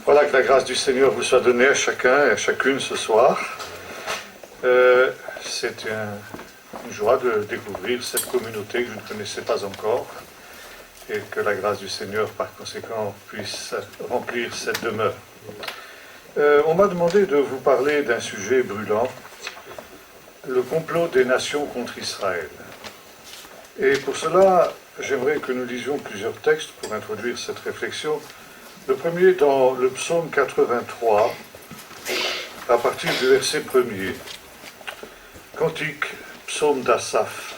Voilà, que la grâce du Seigneur vous soit donnée à chacun et à chacune ce soir. C'est une joie de découvrir cette communauté que je ne connaissais pas encore et que la grâce du Seigneur, par conséquent, puisse remplir cette demeure. On m'a demandé de vous parler d'un sujet brûlant, le complot des nations contre Israël. Et pour cela, j'aimerais que nous lisions plusieurs textes pour introduire cette réflexion. Le premier dans le psaume 83, à partir du verset 1er. Cantique, psaume d'Asaph.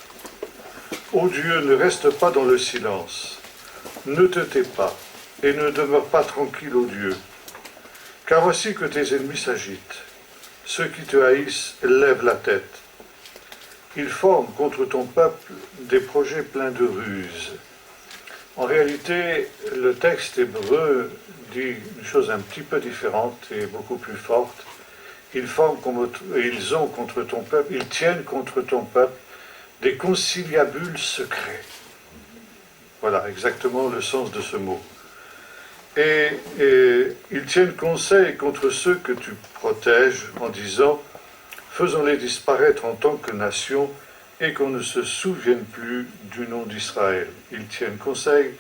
Ô Dieu, ne reste pas dans le silence, ne te tais pas, et ne demeure pas tranquille, ô Dieu. Car voici que tes ennemis s'agitent, ceux qui te haïssent lèvent la tête. Ils forment contre ton peuple des projets pleins de ruses. En réalité, le texte hébreu dit une chose un petit peu différente et beaucoup plus forte. Ils ont contre ton peuple, ils tiennent contre ton peuple des conciliabules secrets. Voilà exactement le sens de ce mot. Et ils tiennent conseil contre ceux que tu protèges en disant « Faisons-les disparaître en tant que nation » et qu'on ne se souvienne plus du nom d'Israël. Ils tiennent conseil,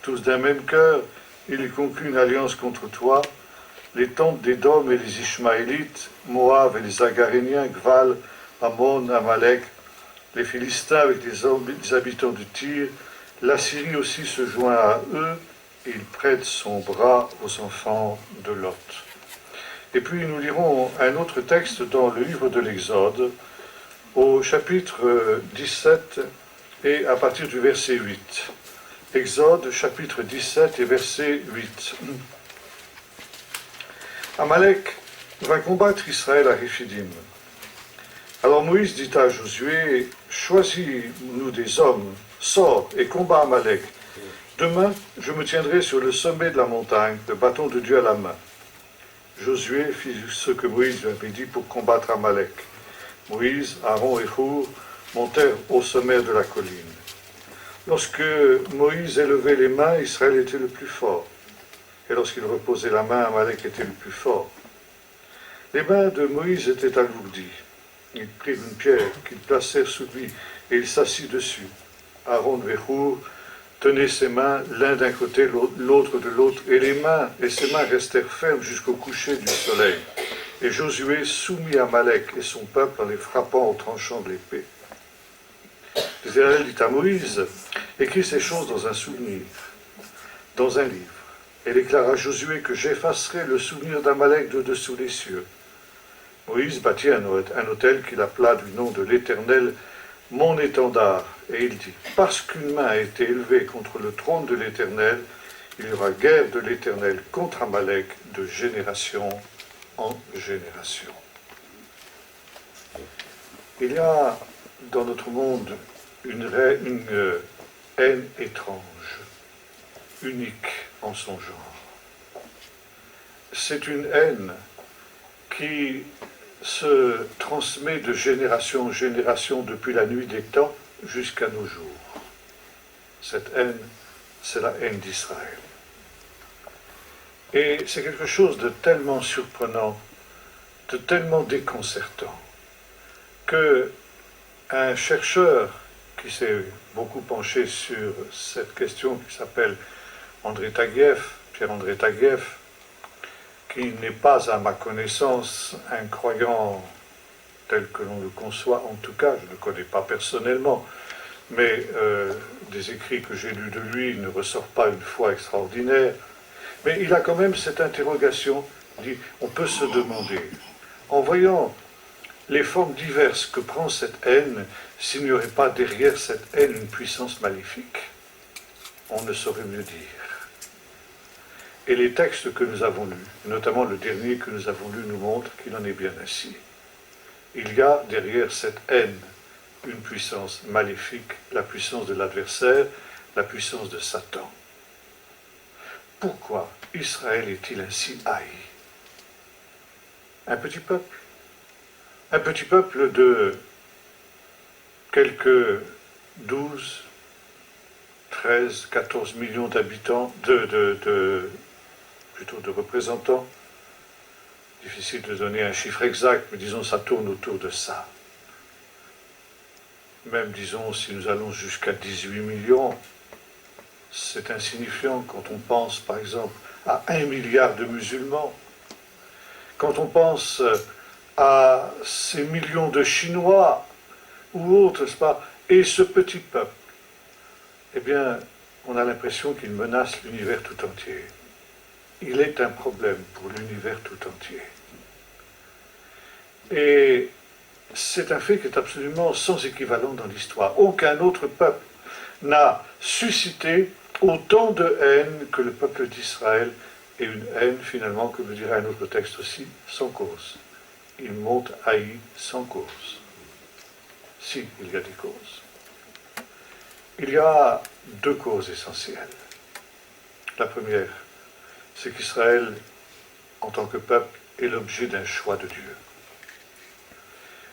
tous d'un même cœur, ils concluent une alliance contre toi, les tentes d'Édom et les Ishmaélites, Moab et les Agaréniens, Gval, Ammon, Amalek, les Philistins avec les habitants de Tyr, l'Assyrie aussi se joint à eux, et il prête son bras aux enfants de Lot. Et puis nous lirons un autre texte dans le livre de l'Exode, au chapitre 17 et à partir du verset 8. Exode, chapitre 17 et verset 8. Amalek va combattre Israël à Réphidim. Alors Moïse dit à Josué, choisis-nous des hommes, sors et combat Amalek. Demain, je me tiendrai sur le sommet de la montagne, le bâton de Dieu à la main. Josué fit ce que Moïse lui avait dit pour combattre Amalek. Moïse, Aaron et Hour montèrent au sommet de la colline. Lorsque Moïse élevait les mains, Israël était le plus fort. Et lorsqu'il reposait la main, Amalek était le plus fort. Les mains de Moïse étaient alourdies. Ils prirent une pierre qu'ils placèrent sous lui et il s'assit dessus. Aaron et Hour tenaient ses mains l'un d'un côté, l'autre de l'autre, et ses mains restèrent fermes jusqu'au coucher du soleil. Et Josué soumit Amalek et son peuple en les frappant au tranchant de l'épée. L'Éternel dit à Moïse, écris ces choses dans un souvenir, dans un livre, et déclara à Josué que j'effacerai le souvenir d'Amalek de dessous les cieux. Moïse bâtit un autel qu'il appela du nom de l'Éternel, mon étendard, et il dit, parce qu'une main a été élevée contre le trône de l'Éternel, il y aura guerre de l'Éternel contre Amalek de génération en génération. Il y a dans notre monde une haine étrange, unique en son genre. C'est une haine qui se transmet de génération en génération depuis la nuit des temps jusqu'à nos jours. Cette haine, c'est la haine d'Israël. Et c'est quelque chose de tellement surprenant, de tellement déconcertant, que un chercheur qui s'est beaucoup penché sur cette question, qui s'appelle André Taguieff, Pierre-André Taguieff, qui n'est pas, à ma connaissance, un croyant tel que l'on le conçoit, en tout cas, je ne le connais pas personnellement, mais des écrits que j'ai lus de lui ne ressortent pas une foi extraordinaire. Mais il a quand même cette interrogation, dit, on peut se demander, en voyant les formes diverses que prend cette haine, s'il n'y aurait pas derrière cette haine une puissance maléfique, on ne saurait mieux dire. Et les textes que nous avons lus, notamment le dernier que nous avons lu, nous montrent qu'il en est bien ainsi. Il y a derrière cette haine une puissance maléfique, la puissance de l'adversaire, la puissance de Satan. Pourquoi Israël est-il ainsi haï? Un petit peuple de quelques 12, 13, 14 millions d'habitants, plutôt de représentants. Difficile de donner un chiffre exact, mais disons ça tourne autour de ça. Même, disons, si nous allons jusqu'à 18 millions, c'est insignifiant quand on pense, par exemple, à 1 milliard de musulmans. Quand on pense à ces millions de Chinois ou autres, n'est-ce pas, et ce petit peuple, eh bien, on a l'impression qu'il menace l'univers tout entier. Il est un problème pour l'univers tout entier. Et c'est un fait qui est absolument sans équivalent dans l'histoire. Aucun autre peuple n'a suscité autant de haine que le peuple d'Israël, et une haine, finalement, comme le dirait un autre texte aussi, sans cause. Ils m'ont haï sans cause. Si, il y a des causes. Il y a deux causes essentielles. La première, c'est qu'Israël, en tant que peuple, est l'objet d'un choix de Dieu.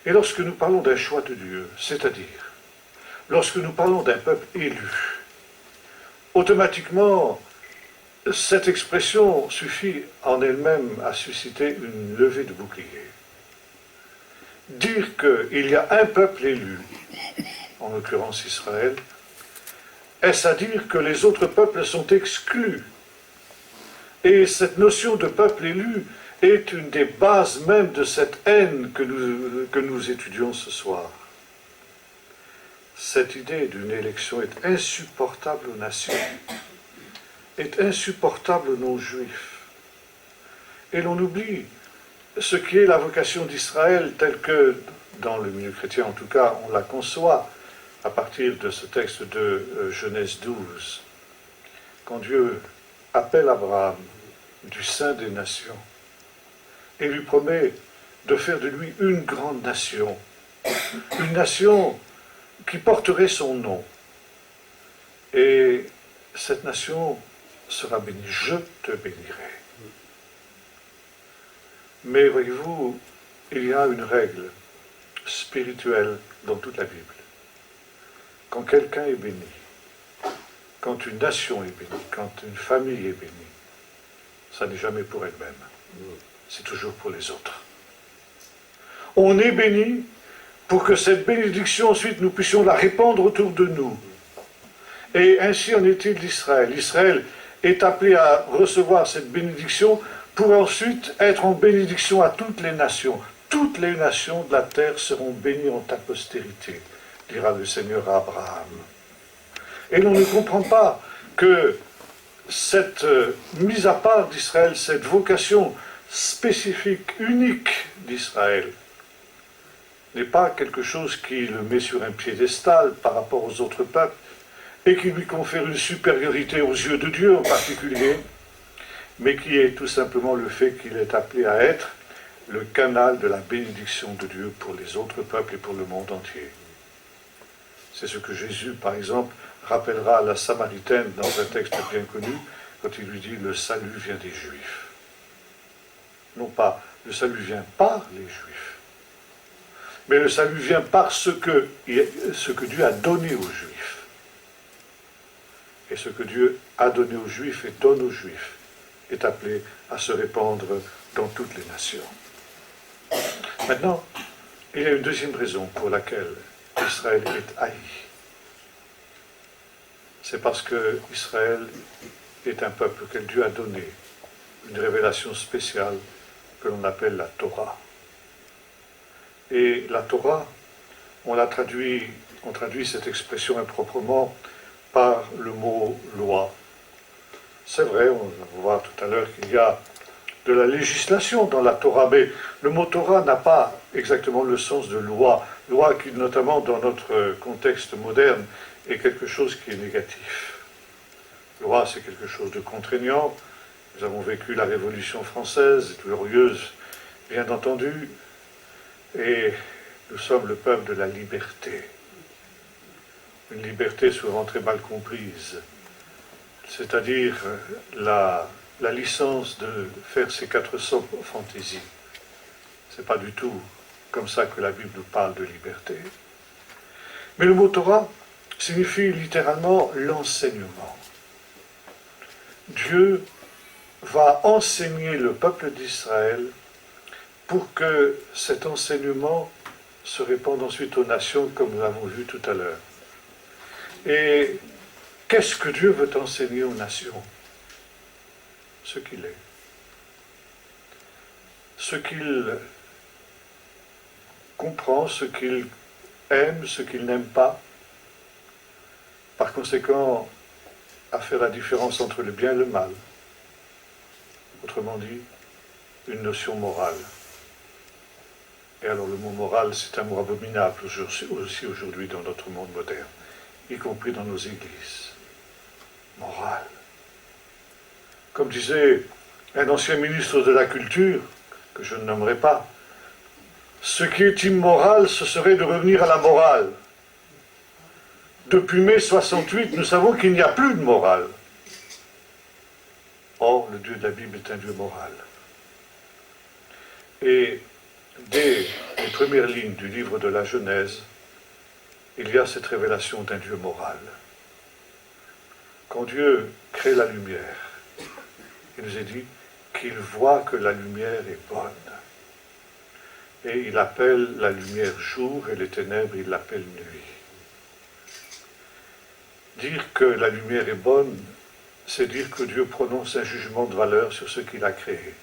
Et lorsque nous parlons d'un choix de Dieu, c'est-à-dire, lorsque nous parlons d'un peuple élu, automatiquement, cette expression suffit en elle-même à susciter une levée de bouclier. Dire qu'il y a un peuple élu, en l'occurrence Israël, est-ce à dire que les autres peuples sont exclus? Et cette notion de peuple élu est une des bases même de cette haine que nous étudions ce soir. Cette idée d'une élection est insupportable aux nations, est insupportable aux non-juifs. Et l'on oublie ce qui est la vocation d'Israël telle que, dans le milieu chrétien en tout cas, on la conçoit à partir de ce texte de Genèse 12, quand Dieu appelle Abraham du sein des nations et lui promet de faire de lui une grande nation, une nation qui porterait son nom. Et cette nation sera bénie. Je te bénirai. Mais voyez-vous, il y a une règle spirituelle dans toute la Bible. Quand quelqu'un est béni, quand une nation est bénie, quand une famille est bénie, ça n'est jamais pour elle-même. C'est toujours pour les autres. On est béni pour que cette bénédiction, ensuite, nous puissions la répandre autour de nous. Et ainsi en est-il d'Israël. L'Israël est appelé à recevoir cette bénédiction pour ensuite être en bénédiction à toutes les nations. Toutes les nations de la terre seront bénies en ta postérité, dira le Seigneur à Abraham. Et l'on ne comprend pas que cette mise à part d'Israël, cette vocation spécifique, unique d'Israël, n'est pas quelque chose qui le met sur un piédestal par rapport aux autres peuples et qui lui confère une supériorité aux yeux de Dieu en particulier, mais qui est tout simplement le fait qu'il est appelé à être le canal de la bénédiction de Dieu pour les autres peuples et pour le monde entier. C'est ce que Jésus, par exemple, rappellera à la Samaritaine dans un texte bien connu, quand il lui dit « le salut vient des Juifs ». Non pas « le salut vient par les Juifs », mais le salut vient par ce que Dieu a donné aux Juifs. Et ce que Dieu a donné aux Juifs et donne aux Juifs est appelé à se répandre dans toutes les nations. Maintenant, il y a une deuxième raison pour laquelle Israël est haï. C'est parce que Israël est un peuple que Dieu a donné une révélation spéciale que l'on appelle la Torah. Et la Torah, on traduit cette expression improprement par le mot loi. C'est vrai, on va voir tout à l'heure qu'il y a de la législation dans la Torah, mais le mot Torah n'a pas exactement le sens de loi. Loi qui, notamment dans notre contexte moderne, est quelque chose qui est négatif. Loi, c'est quelque chose de contraignant. Nous avons vécu la Révolution française, glorieuse, bien entendu, et nous sommes le peuple de la liberté. Une liberté souvent très mal comprise, c'est-à-dire la licence de faire ses 400 fantaisies. Ce n'est pas du tout comme ça que la Bible nous parle de liberté. Mais le mot Torah signifie littéralement l'enseignement. Dieu va enseigner le peuple d'Israël pour que cet enseignement se répande ensuite aux nations, comme nous l'avons vu tout à l'heure. Et qu'est-ce que Dieu veut enseigner aux nations? Ce qu'il est. Ce qu'il comprend, ce qu'il aime, ce qu'il n'aime pas. Par conséquent, à faire la différence entre le bien et le mal. Autrement dit, une notion morale. Et alors le mot moral, c'est un mot abominable aussi aujourd'hui dans notre monde moderne, y compris dans nos églises. Morale. Comme disait un ancien ministre de la Culture, que je ne nommerai pas, ce qui est immoral, ce serait de revenir à la morale. Depuis mai 68, nous savons qu'il n'y a plus de morale. Or, le Dieu de la Bible est un Dieu moral. Et dès les premières lignes du livre de la Genèse, il y a cette révélation d'un Dieu moral. Quand Dieu crée la lumière, il nous est dit qu'il voit que la lumière est bonne. Et il appelle la lumière jour et les ténèbres, il l'appelle nuit. Dire que la lumière est bonne, c'est dire que Dieu prononce un jugement de valeur sur ce qu'il a créé.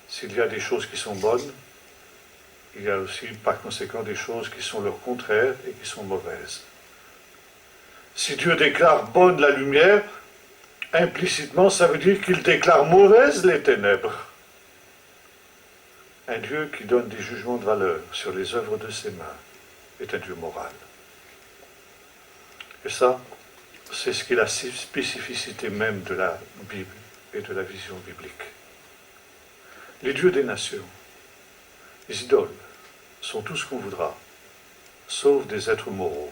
S'il y a des choses qui sont bonnes, il y a aussi par conséquent des choses qui sont leur contraire et qui sont mauvaises. Si Dieu déclare bonne la lumière, implicitement ça veut dire qu'il déclare mauvaises les ténèbres. Un Dieu qui donne des jugements de valeur sur les œuvres de ses mains est un Dieu moral. Et ça, c'est ce qui est la spécificité même de la Bible et de la vision biblique. Les dieux des nations, les idoles, sont tout ce qu'on voudra, sauf des êtres moraux.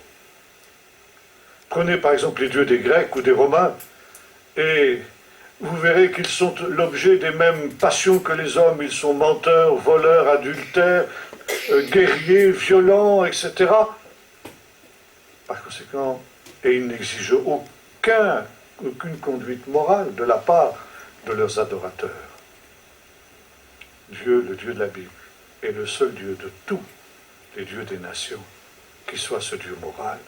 Prenez par exemple les dieux des Grecs ou des Romains, et vous verrez qu'ils sont l'objet des mêmes passions que les hommes. Ils sont menteurs, voleurs, adultères, guerriers, violents, etc. Par conséquent, et ils n'exigent aucune conduite morale de la part de leurs adorateurs. Dieu, le Dieu de la Bible, est le seul Dieu de tous les dieux des nations, qui soit ce Dieu moral.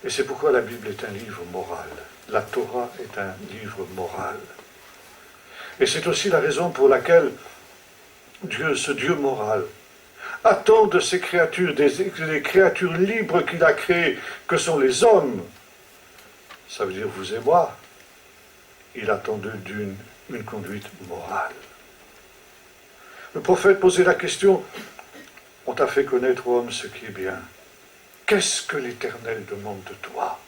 Et c'est pourquoi la Bible est un livre moral. La Torah est un livre moral. Et c'est aussi la raison pour laquelle Dieu, ce Dieu moral, attend de ses créatures, des créatures libres qu'il a créées, que sont les hommes, ça veut dire vous et moi, il attend d'eux une conduite morale. Le prophète posait la question, on t'a fait connaître, ô homme, ce qui est bien. Qu'est-ce que l'Éternel demande de toi?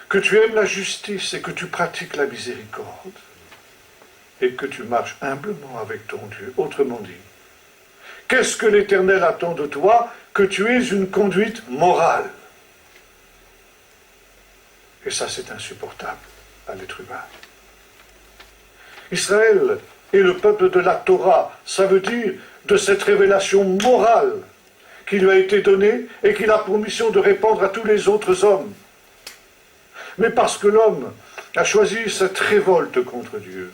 Que tu aimes la justice et que tu pratiques la miséricorde et que tu marches humblement avec ton Dieu. Autrement dit, qu'est-ce que l'Éternel attend de toi? Que tu aies une conduite morale. Et ça, c'est insupportable à l'être humain. Israël est le peuple de la Torah. Ça veut dire de cette révélation morale qui lui a été donnée et qu'il a pour mission de répandre à tous les autres hommes. Mais parce que l'homme a choisi cette révolte contre Dieu,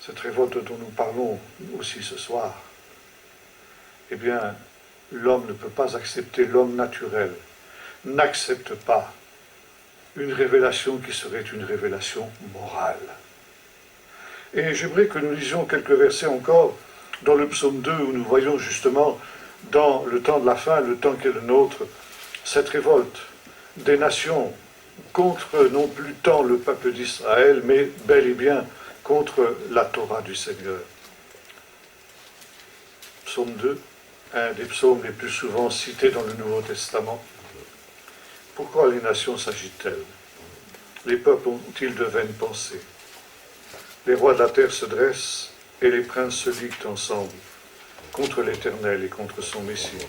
cette révolte dont nous parlons aussi ce soir, eh bien, l'homme ne peut pas accepter, l'homme naturel n'accepte pas une révélation qui serait une révélation morale. Et j'aimerais que nous lisions quelques versets encore dans le psaume 2, où nous voyons justement, dans le temps de la fin, le temps qui est le nôtre, cette révolte des nations contre non plus tant le peuple d'Israël, mais bel et bien contre la Torah du Seigneur. Psaume 2, un des psaumes les plus souvent cités dans le Nouveau Testament. Pourquoi les nations s'agitent-elles? Les peuples ont-ils de vaines pensées? Les rois de la terre se dressent et les princes se liguent ensemble contre l'Éternel et contre son Messie.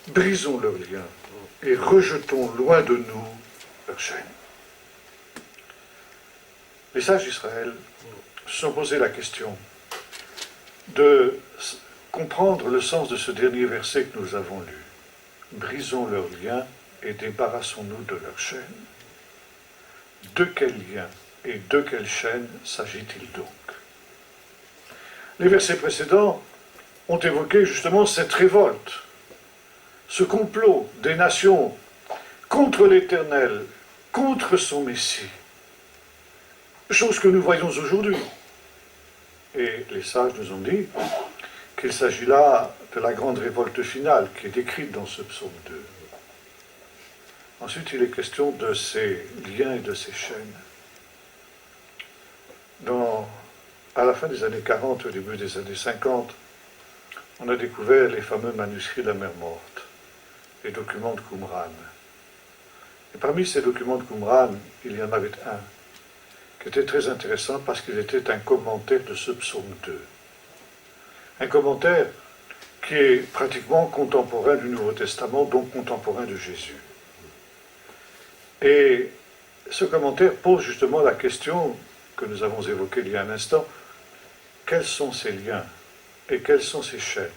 Brisons leurs liens et rejetons loin de nous leurs chaînes. Les sages d'Israël se sont posé la question de comprendre le sens de ce dernier verset que nous avons lu. Brisons leurs liens et débarrassons-nous de leurs chaînes. De quel lien Et de quelle chaîne s'agit-il donc? Les versets précédents ont évoqué justement cette révolte, ce complot des nations contre l'Éternel, contre son Messie. Chose que nous voyons aujourd'hui. Et les sages nous ont dit qu'il s'agit là de la grande révolte finale qui est décrite dans ce psaume 2. Ensuite, il est question de ces liens et de ces chaînes. À la fin des années 40, au début des années 50, on a découvert les fameux manuscrits de la mer Morte, les documents de Qumran. Et parmi ces documents de Qumran, il y en avait un qui était très intéressant parce qu'il était un commentaire de ce psaume 2. Un commentaire qui est pratiquement contemporain du Nouveau Testament, donc contemporain de Jésus. Et ce commentaire pose justement la question que nous avons évoquée il y a un instant: quels sont ces liens et quelles sont ces chaînes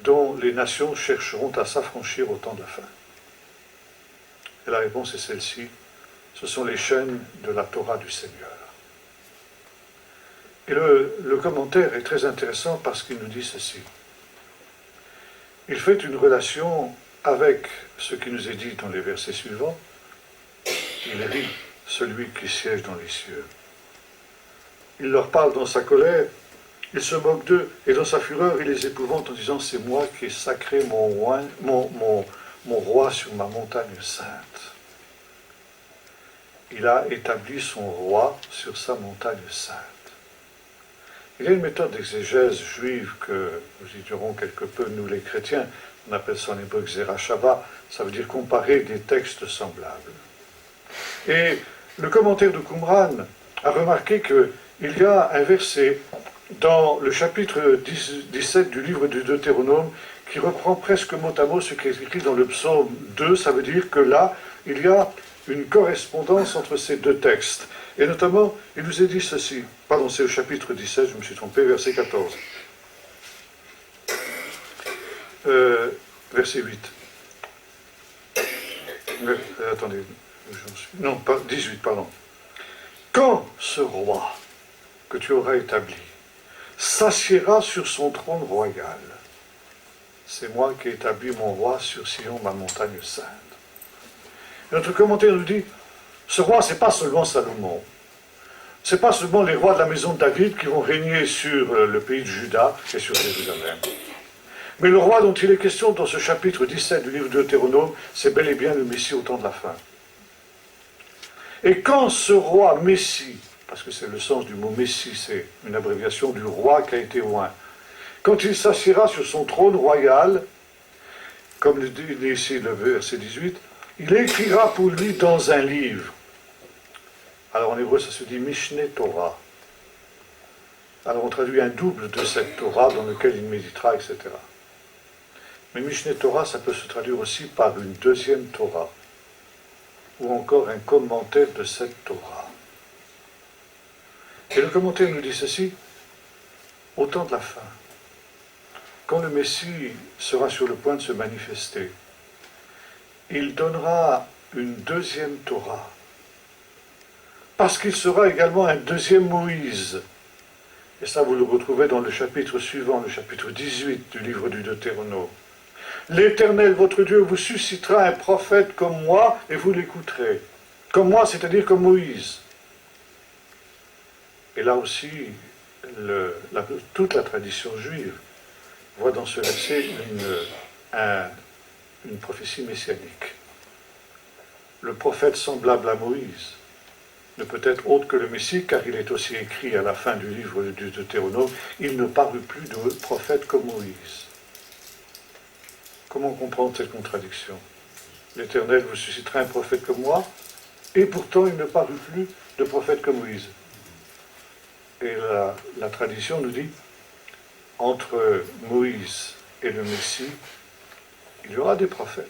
dont les nations chercheront à s'affranchir au temps de la fin? Et la réponse est celle-ci: ce sont les chaînes de la Torah du Seigneur. Et le commentaire est très intéressant parce qu'il nous dit ceci. Il fait une relation avec ce qui nous est dit dans les versets suivants. Il rit celui qui siège dans les cieux. Il leur parle dans sa colère, il se moque d'eux, et dans sa fureur, il les épouvante en disant: c'est moi qui ai sacré mon roi sur ma montagne sainte. Il a établi son roi sur sa montagne sainte. Il y a une méthode d'exégèse juive que nous étudierons quelque peu, nous les chrétiens, on appelle ça en hébreu Xerashava, ça veut dire comparer des textes semblables. Et le commentaire de Qumran a remarqué qu'il y a un verset dans le chapitre 17 du livre du Deutéronome qui reprend presque mot à mot ce qui est écrit dans le psaume 2. Ça veut dire que là, il y a une correspondance entre ces deux textes. Et notamment, il nous est dit ceci. Pardon, c'est le chapitre 17, je me suis trompé, verset 14. Verset 8. Attendez, non, pas 18, pardon. Quand ce roi que tu auras établi s'assiera sur son trône royal, c'est moi qui ai établi mon roi sur Sion, ma montagne sainte. Notre commentaire nous dit, ce roi, c'est pas seulement Salomon, c'est pas seulement les rois de la maison de David qui vont régner sur le pays de Juda et sur Jérusalem. Mais le roi dont il est question dans ce chapitre 17 du livre de Deutéronome, c'est bel et bien le Messie au temps de la fin. Et quand ce roi Messie, parce que c'est le sens du mot Messie, c'est une abréviation du roi qui a été oint, quand il s'assiera sur son trône royal, comme le dit ici le verset 18, il écrira pour lui dans un livre. Alors en hébreu ça se dit Mishneh Torah. Alors on traduit un double de cette Torah dans lequel il méditera, etc. Mais Mishneh Torah, ça peut se traduire aussi par une deuxième Torah, ou encore un commentaire de cette Torah. Et le commentaire nous dit ceci: au temps de la fin, quand le Messie sera sur le point de se manifester, il donnera une deuxième Torah, parce qu'il sera également un deuxième Moïse. Et ça, vous le retrouvez dans le chapitre suivant, le chapitre 18 du livre du Deutéronome. L'Éternel, votre Dieu, vous suscitera un prophète comme moi, et vous l'écouterez. Comme moi, c'est-à-dire comme Moïse. Et là aussi, toute la tradition juive voit dans ce verset une prophétie messianique. Le prophète semblable à Moïse ne peut être autre que le Messie, car il est aussi écrit à la fin du livre du Deutéronome, il ne parut plus de prophète comme Moïse. Comment comprendre cette contradiction? L'Éternel vous suscitera un prophète comme moi, et pourtant il ne parut plus de prophète comme Moïse. Et la tradition nous dit, entre Moïse et le Messie, il y aura des prophètes,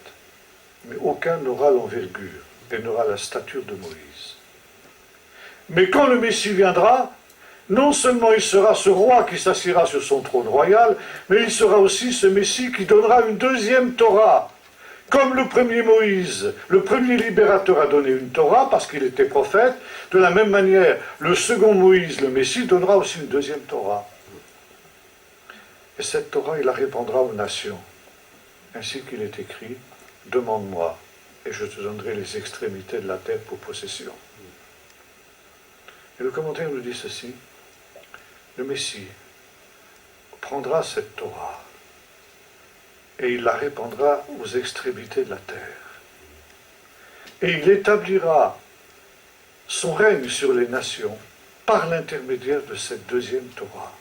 mais aucun n'aura l'envergure et n'aura la stature de Moïse. Mais quand le Messie viendra, non seulement il sera ce roi qui s'assiera sur son trône royal, mais il sera aussi ce Messie qui donnera une deuxième Torah, Comme le premier Moïse, le premier libérateur a donné une Torah parce qu'il était prophète, de la même manière, le second Moïse, le Messie, donnera aussi une deuxième Torah. Et cette Torah, il la répandra aux nations. Ainsi qu'il est écrit, demande-moi, et je te donnerai les extrémités de la terre pour possession. Et le commentaire nous dit ceci, le Messie prendra cette Torah et il la répandra aux extrémités de la terre. Et il établira son règne sur les nations par l'intermédiaire de cette deuxième Torah.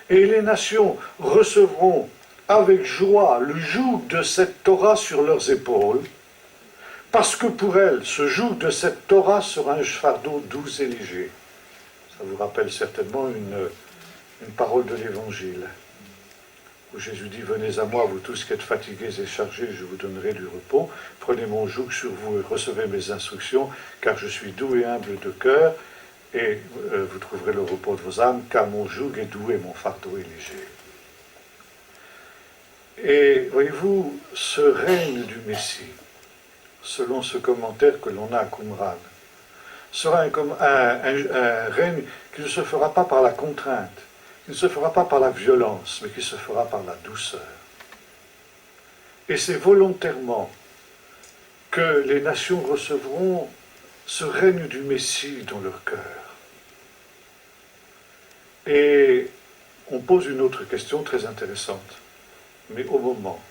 Et les nations recevront avec joie le joug de cette Torah sur leurs épaules, parce que pour elles, ce joug de cette Torah sera un fardeau doux et léger. Ça vous rappelle certainement une parole de l'Évangile, où Jésus dit, venez à moi, vous tous qui êtes fatigués et chargés, je vous donnerai du repos. Prenez mon joug sur vous et recevez mes instructions, car je suis doux et humble de cœur, et vous trouverez le repos de vos âmes, car mon joug est doux et mon fardeau est léger. Et voyez-vous, ce règne du Messie, selon ce commentaire que l'on a à Qumran, sera un règne qui ne se fera pas par la contrainte, qui ne se fera pas par la violence, mais qui se fera par la douceur. Et c'est volontairement que les nations recevront ce règne du Messie dans leur cœur. Et on pose une autre question très intéressante. Mais au moment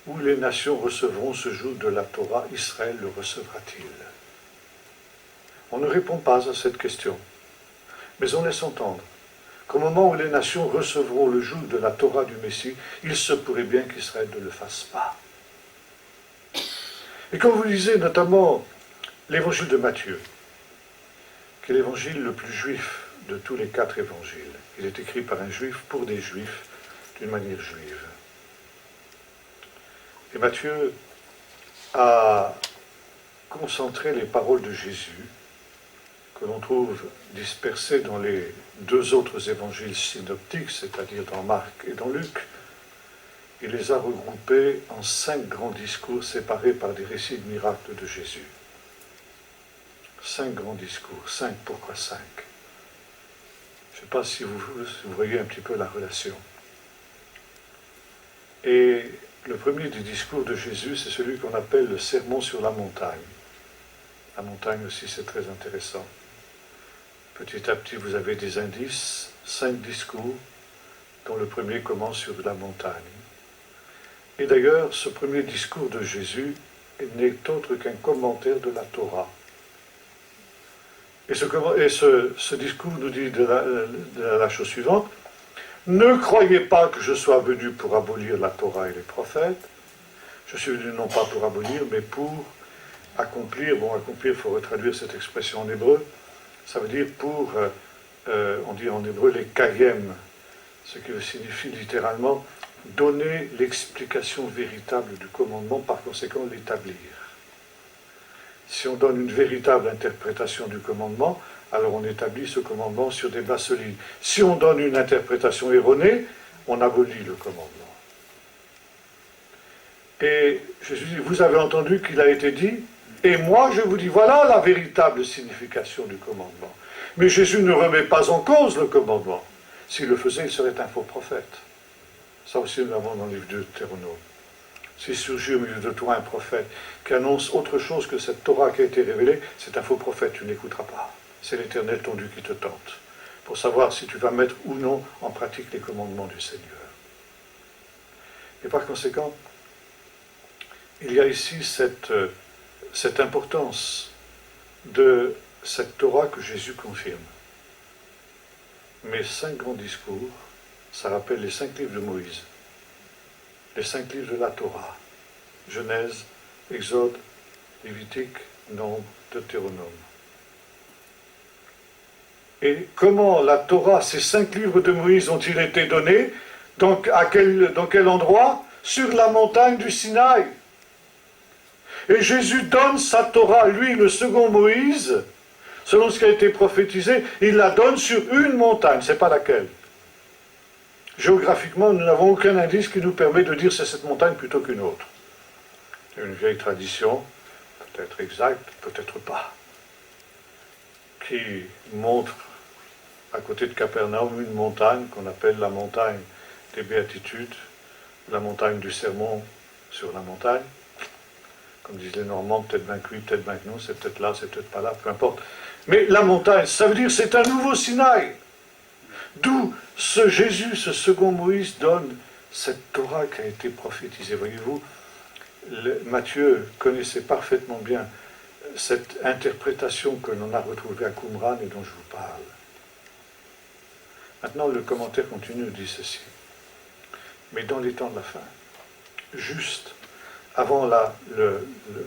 où les nations recevront ce joug de la Torah, Israël le recevra-t-il? On ne répond pas à cette question, mais on laisse entendre qu'au moment où les nations recevront le joug de la Torah du Messie, il se pourrait bien qu'Israël ne le fasse pas. Et quand vous lisez notamment l'évangile de Matthieu, qui est l'évangile le plus juif de tous les 4 évangiles, il est écrit par un juif pour des juifs d'une manière juive. Et Matthieu a concentré les paroles de Jésus, que l'on trouve dispersées dans les 2 autres évangiles synoptiques, c'est-à-dire dans Marc et dans Luc. Il les a regroupés en 5 grands discours séparés par des récits de miracles de Jésus. 5 grands discours. 5, pourquoi 5? Je ne sais pas si vous voyez un petit peu la relation. Et le premier des discours de Jésus, c'est celui qu'on appelle le sermon sur la montagne. La montagne aussi, c'est très intéressant. Petit à petit, vous avez des indices, 5 discours, dont le premier commence sur la montagne. Et d'ailleurs, ce premier discours de Jésus n'est autre qu'un commentaire de la Torah. Et ce discours nous dit de la chose suivante, ne croyez pas que je sois venu pour abolir la Torah et les prophètes. Je suis venu non pas pour abolir, mais pour accomplir. Bon, accomplir, il faut retraduire cette expression en hébreu. Ça veut dire pour, on dit en hébreu, les kayem, ce qui signifie littéralement donner l'explication véritable du commandement, par conséquent l'établir. Si on donne une véritable interprétation du commandement, alors on établit ce commandement sur des bases solides. Si on donne une interprétation erronée, on abolit le commandement. Et Jésus dit, vous avez entendu qu'il a été dit, et moi je vous dis, voilà la véritable signification du commandement. Mais Jésus ne remet pas en cause le commandement. S'il le faisait, il serait un faux prophète. Ça aussi nous l'avons dans le livre de Deutéronome. S'il surgit au milieu de toi un prophète qui annonce autre chose que cette Torah qui a été révélée, c'est un faux prophète, tu n'écouteras pas. C'est l'Éternel ton Dieu qui te tente, pour savoir si tu vas mettre ou non en pratique les commandements du Seigneur. Et par conséquent, il y a ici cette importance de cette Torah que Jésus confirme. Mais 5 grands discours, ça rappelle les 5 livres de Moïse, les 5 livres de la Torah, Genèse, Exode, Lévitique, Nombre, Deutéronome. Et comment la Torah, ces 5 livres de Moïse ont-ils été donnés? Donc, dans quel endroit? Sur la montagne du Sinaï. Et Jésus donne sa Torah, lui, le second Moïse, selon ce qui a été prophétisé, il la donne sur une montagne, c'est pas laquelle. Géographiquement, nous n'avons aucun indice qui nous permet de dire c'est cette montagne plutôt qu'une autre. une vieille tradition, peut-être exacte, peut-être pas, qui montre à côté de Capernaum une montagne qu'on appelle la montagne des Béatitudes, la montagne du sermon sur la montagne. Comme disent les Normands, peut-être bien que oui, peut-être bien que non, c'est peut-être là, c'est peut-être pas là, peu importe. Mais la montagne, ça veut dire c'est un nouveau Sinaï. D'où ce Jésus, ce second Moïse donne cette Torah qui a été prophétisée. Voyez-vous, Matthieu connaissait parfaitement bien cette interprétation que l'on a retrouvée à Qumran et dont je vous parle. Maintenant, le commentaire continue dit ceci. Mais dans les temps de la fin, juste avant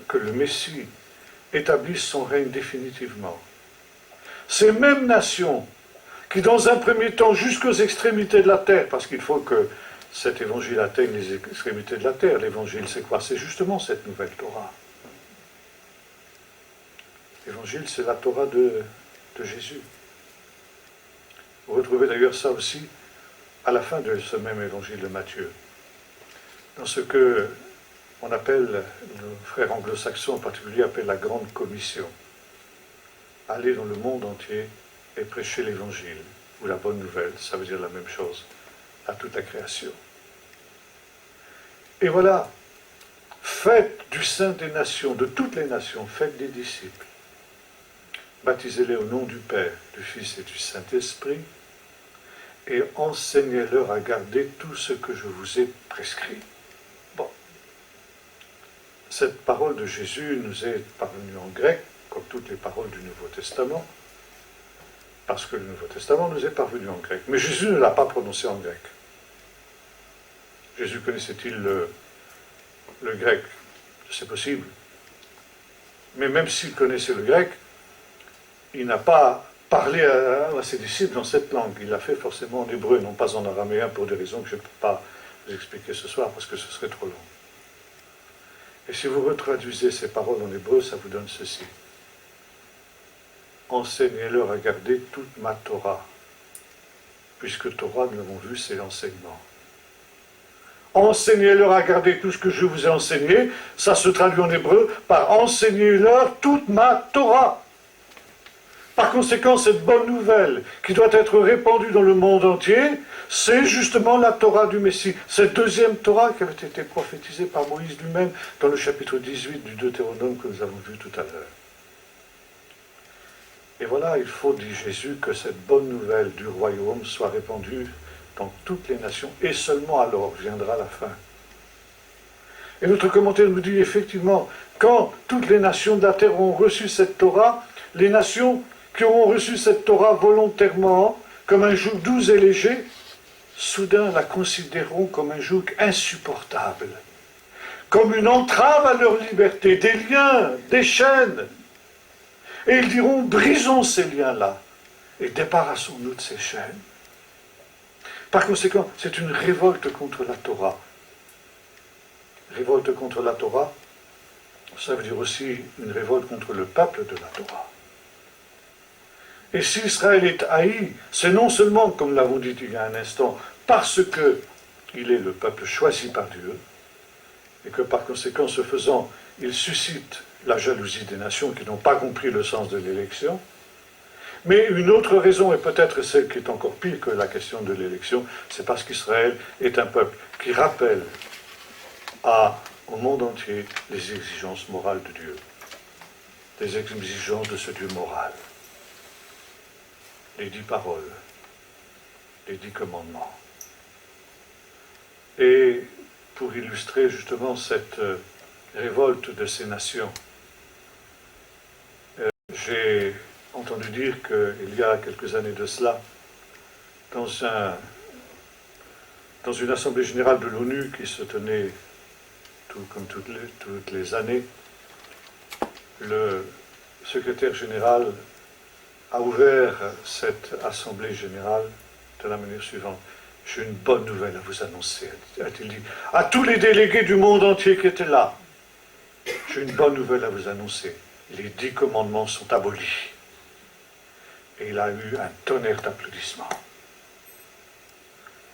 que le Messie établisse son règne définitivement, ces mêmes nations qui, dans un premier temps, jusqu'aux extrémités de la terre, parce qu'il faut que cet évangile atteigne les extrémités de la terre, l'évangile c'est quoi? C'est justement cette nouvelle Torah. L'évangile, c'est la Torah de Jésus. Vous retrouvez d'ailleurs ça aussi à la fin de ce même évangile de Matthieu. Dans ce que on appelle, nos frères anglo-saxons en particulier appellent la grande commission. Aller dans le monde entier et prêcher l'évangile, ou la bonne nouvelle, ça veut dire la même chose, à toute la création. Et voilà, faites du sein des nations, de toutes les nations, faites des disciples. Baptisez-les au nom du Père, du Fils et du Saint-Esprit, et enseignez-leur à garder tout ce que je vous ai prescrit. Bon. Cette parole de Jésus nous est parvenue en grec, comme toutes les paroles du Nouveau Testament, parce que le Nouveau Testament nous est parvenu en grec. Mais Jésus ne l'a pas prononcé en grec. Jésus connaissait-il le grec? C'est possible. Mais même s'il connaissait le grec, il n'a pas parlé à ses disciples dans cette langue. Il l'a fait forcément en hébreu, non pas en araméen, pour des raisons que je ne peux pas vous expliquer ce soir, parce que ce serait trop long. Et si vous retraduisez ces paroles en hébreu, ça vous donne ceci. Enseignez-leur à garder toute ma Torah, puisque Torah, nous l'avons vu, c'est l'enseignement. Enseignez-leur à garder tout ce que je vous ai enseigné, ça se traduit en hébreu par enseignez-leur toute ma Torah. Par conséquent, cette bonne nouvelle qui doit être répandue dans le monde entier, c'est justement la Torah du Messie. Cette deuxième Torah qui avait été prophétisée par Moïse lui-même dans le chapitre 18 du Deutéronome que nous avons vu tout à l'heure. Et voilà, il faut, dit Jésus, que cette bonne nouvelle du royaume soit répandue dans toutes les nations, et seulement alors viendra la fin. Et notre commentaire nous dit effectivement, quand toutes les nations de la terre ont reçu cette Torah, les nations qui auront reçu cette Torah volontairement, comme un joug doux et léger, soudain la considéreront comme un joug insupportable, comme une entrave à leur liberté, des liens, des chaînes. Et ils diront, brisons ces liens-là, et débarrassons-nous de ces chaînes. Par conséquent, c'est une révolte contre la Torah. Révolte contre la Torah, ça veut dire aussi une révolte contre le peuple de la Torah. Et si Israël est haï, c'est non seulement, comme nous l'avons dit il y a un instant, parce qu'il est le peuple choisi par Dieu, et que par conséquent, ce faisant, il suscite la jalousie des nations qui n'ont pas compris le sens de l'élection. Mais une autre raison, et peut-être celle qui est encore pire que la question de l'élection, c'est parce qu'Israël est un peuple qui rappelle au monde entier les exigences morales de Dieu, les exigences de ce Dieu moral. Les 10 paroles, les 10 commandements. Et pour illustrer justement cette révolte de ces nations, j'ai entendu dire qu'il y a quelques années de cela, dans une assemblée générale de l'ONU qui se tenait comme toutes les années, le secrétaire général a ouvert cette assemblée générale de la manière suivante. J'ai une bonne nouvelle à vous annoncer, a-t-il dit, à tous les délégués du monde entier qui étaient là. J'ai une bonne nouvelle à vous annoncer. Les 10 commandements sont abolis. Et il a eu un tonnerre d'applaudissements.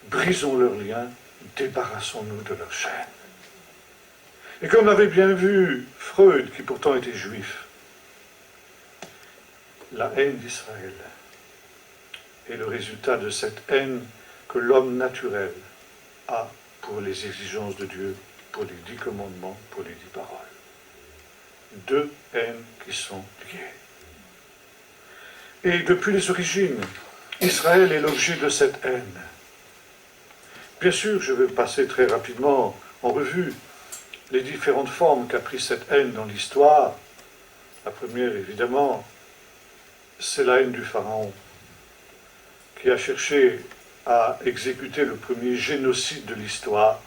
Brisons leurs liens, débarrassons-nous de leurs chaînes. Et comme l'avait bien vu Freud, qui pourtant était juif, la haine d'Israël est le résultat de cette haine que l'homme naturel a pour les exigences de Dieu, pour les 10 commandements, pour les 10 paroles. 2 haines qui sont liées. Et depuis les origines, Israël est l'objet de cette haine. Bien sûr, je vais passer très rapidement en revue les différentes formes qu'a pris cette haine dans l'histoire. La première, évidemment, c'est la haine du Pharaon, qui a cherché à exécuter le premier génocide de l'histoire,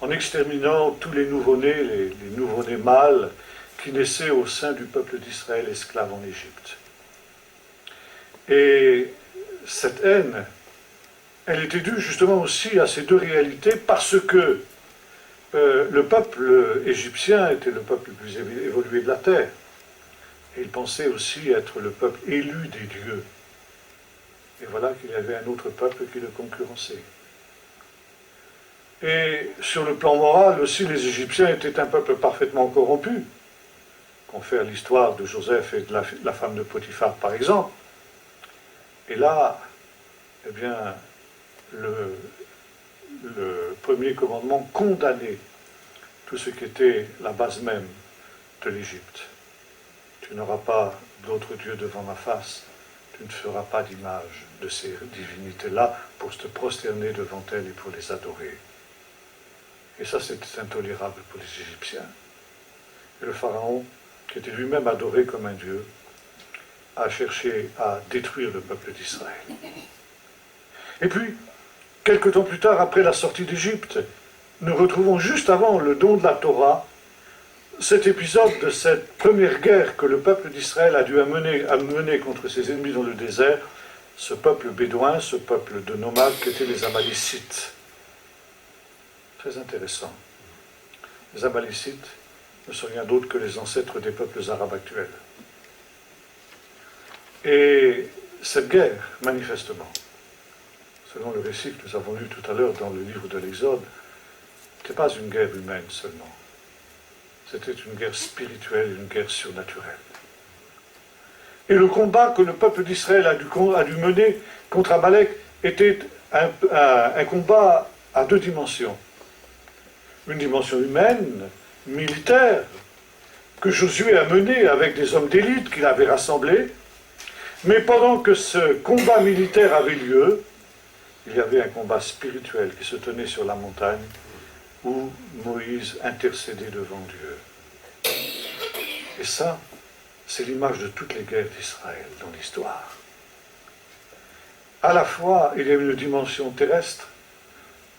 en exterminant tous les nouveau-nés, les nouveau-nés mâles, qui naissaient au sein du peuple d'Israël esclave en Égypte. Et cette haine, elle était due justement aussi à ces 2 réalités, parce que le peuple égyptien était le peuple le plus évolué de la terre. Et il pensait aussi être le peuple élu des dieux. Et voilà qu'il y avait un autre peuple qui le concurrençait. Et sur le plan moral aussi, les Égyptiens étaient un peuple parfaitement corrompu. Confère l'histoire de Joseph et de la femme de Potiphar, par exemple. Et là, eh bien, le premier commandement condamnait tout ce qui était la base même de l'Égypte. Tu n'auras pas d'autre Dieu devant ma face, tu ne feras pas d'image de ces divinités-là pour te prosterner devant elles et pour les adorer. Et ça, c'était intolérable pour les Égyptiens. Et le Pharaon, qui était lui-même adoré comme un dieu, a cherché à détruire le peuple d'Israël. Et puis, quelque temps plus tard, après la sortie d'Égypte, nous retrouvons juste avant le don de la Torah, cet épisode de cette première guerre que le peuple d'Israël a dû mener contre ses ennemis dans le désert, ce peuple bédouin, ce peuple de nomades qui étaient les Amalécites. Très intéressant. Les Amalécites ne sont rien d'autre que les ancêtres des peuples arabes actuels. Et cette guerre, manifestement, selon le récit que nous avons lu tout à l'heure dans le livre de l'Exode, n'était pas une guerre humaine seulement. C'était une guerre spirituelle, une guerre surnaturelle. Et le combat que le peuple d'Israël a dû mener contre Amalek était un combat à 2 dimensions. Une dimension humaine, militaire, que Josué a menée avec des hommes d'élite qu'il avait rassemblés. Mais pendant que ce combat militaire avait lieu, il y avait un combat spirituel qui se tenait sur la montagne où Moïse intercédait devant Dieu. Et ça, c'est l'image de toutes les guerres d'Israël dans l'histoire. À la fois, il y a une dimension terrestre,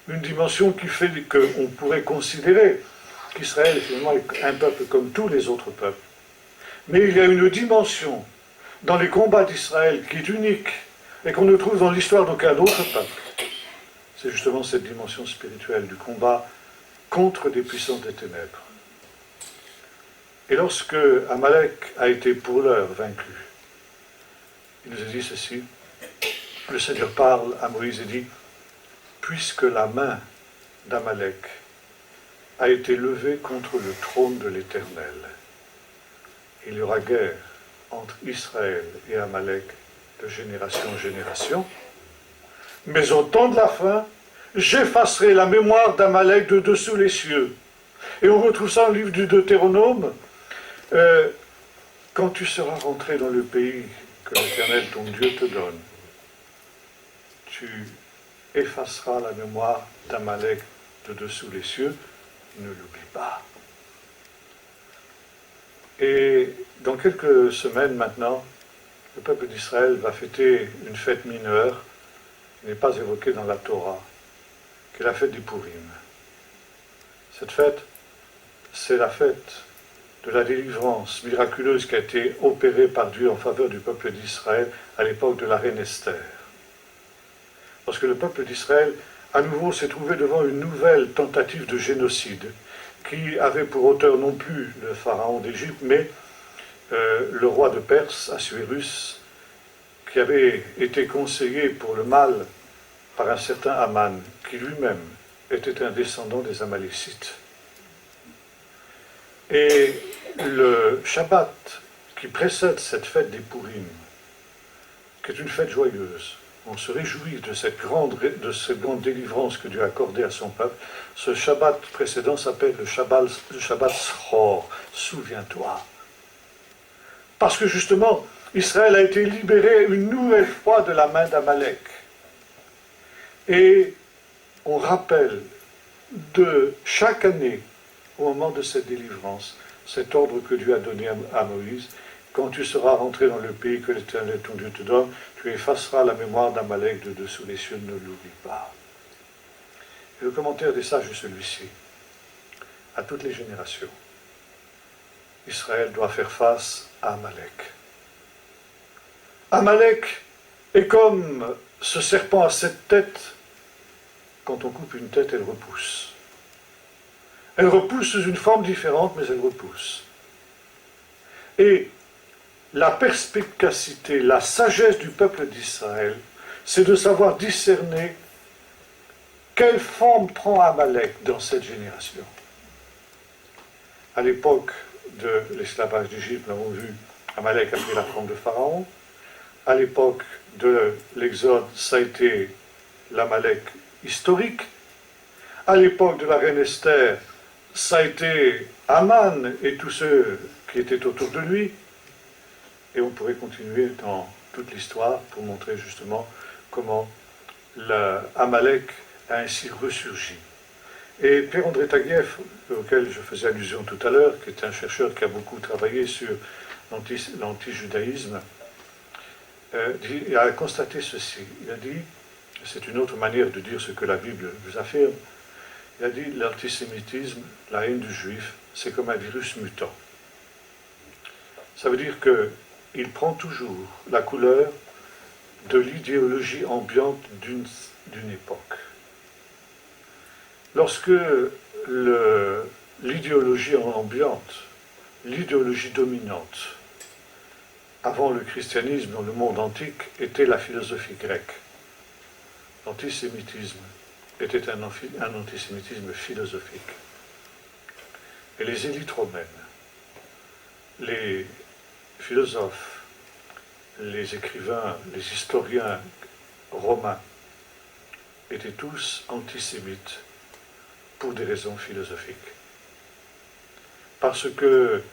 une dimension qui fait qu'on pourrait considérer qu'Israël finalement est un peuple comme tous les autres peuples. Mais il y a une dimension dans les combats d'Israël qui est unique et qu'on ne trouve dans l'histoire d'aucun autre peuple. C'est justement cette dimension spirituelle du combat contre des puissances des ténèbres. Et lorsque Amalek a été pour l'heure vaincu, il nous a dit ceci, le Seigneur parle à Moïse et dit, puisque la main d'Amalek a été levée contre le trône de l'Éternel, il y aura guerre entre Israël et Amalek de génération en génération, mais au temps de la fin, j'effacerai la mémoire d'Amalek de dessous les cieux. Et on retrouve ça au livre du Deutéronome. Quand tu seras rentré dans le pays que l'Éternel, ton Dieu, te donne, tu effaceras la mémoire d'Amalek de dessous les cieux, ne l'oublie pas. Et dans quelques semaines maintenant, le peuple d'Israël va fêter une fête mineure qui n'est pas évoquée dans la Torah, qui est la fête du Purim. Cette fête, c'est la fête de la délivrance miraculeuse qui a été opérée par Dieu en faveur du peuple d'Israël à l'époque de la reine Esther. Parce que le peuple d'Israël, à nouveau, s'est trouvé devant une nouvelle tentative de génocide, qui avait pour auteur non plus le pharaon d'Égypte, mais le roi de Perse, Assuérus, qui avait été conseillé pour le mal par un certain Aman, qui lui-même était un descendant des Amalécites. Et le Shabbat qui précède cette fête des Purim, qui est une fête joyeuse, on se réjouit de cette grande délivrance que Dieu a accordée à son peuple. Ce Shabbat précédent s'appelle le Shabbat Zchor, souviens-toi. Parce que justement, Israël a été libéré une nouvelle fois de la main d'Amalek. Et on rappelle de chaque année, au moment de cette délivrance, cet ordre que Dieu a donné à Moïse: quand tu seras rentré dans le pays que l'Éternel ton Dieu te donne, tu effaceras la mémoire d'Amalek de dessous les cieux, ne l'oublie pas. Et le commentaire des sages est celui-ci: à toutes les générations, Israël doit faire face à Amalek. Amalek est comme ce serpent à 7 têtes. Quand on coupe une tête, elle repousse. Elle repousse sous une forme différente, mais elle repousse. Et la perspicacité, la sagesse du peuple d'Israël, c'est de savoir discerner quelle forme prend Amalek dans cette génération. À l'époque de l'esclavage d'Égypte, nous avons vu, Amalek a pris la forme de Pharaon. À l'époque de l'Exode, ça a été l'Amalek historique. À l'époque de la reine Esther, ça a été Aman et tous ceux qui étaient autour de lui. Et on pourrait continuer dans toute l'histoire pour montrer justement comment Amalek a ainsi ressurgi. Et Pierre-André Taguieff, auquel je faisais allusion tout à l'heure, qui est un chercheur qui a beaucoup travaillé sur l'anti-judaïsme, il a constaté ceci. Il a dit, c'est une autre manière de dire ce que la Bible nous affirme, il a dit: l'antisémitisme, la haine du juif, c'est comme un virus mutant. Ça veut dire qu'il prend toujours la couleur de l'idéologie ambiante d'une époque. Lorsque l'idéologie ambiante, l'idéologie dominante, avant le christianisme dans le monde antique, était la philosophie grecque, l'antisémitisme était un antisémitisme philosophique. Et les élites romaines, les philosophes, les écrivains, les historiens romains étaient tous antisémites pour des raisons philosophiques. Parce que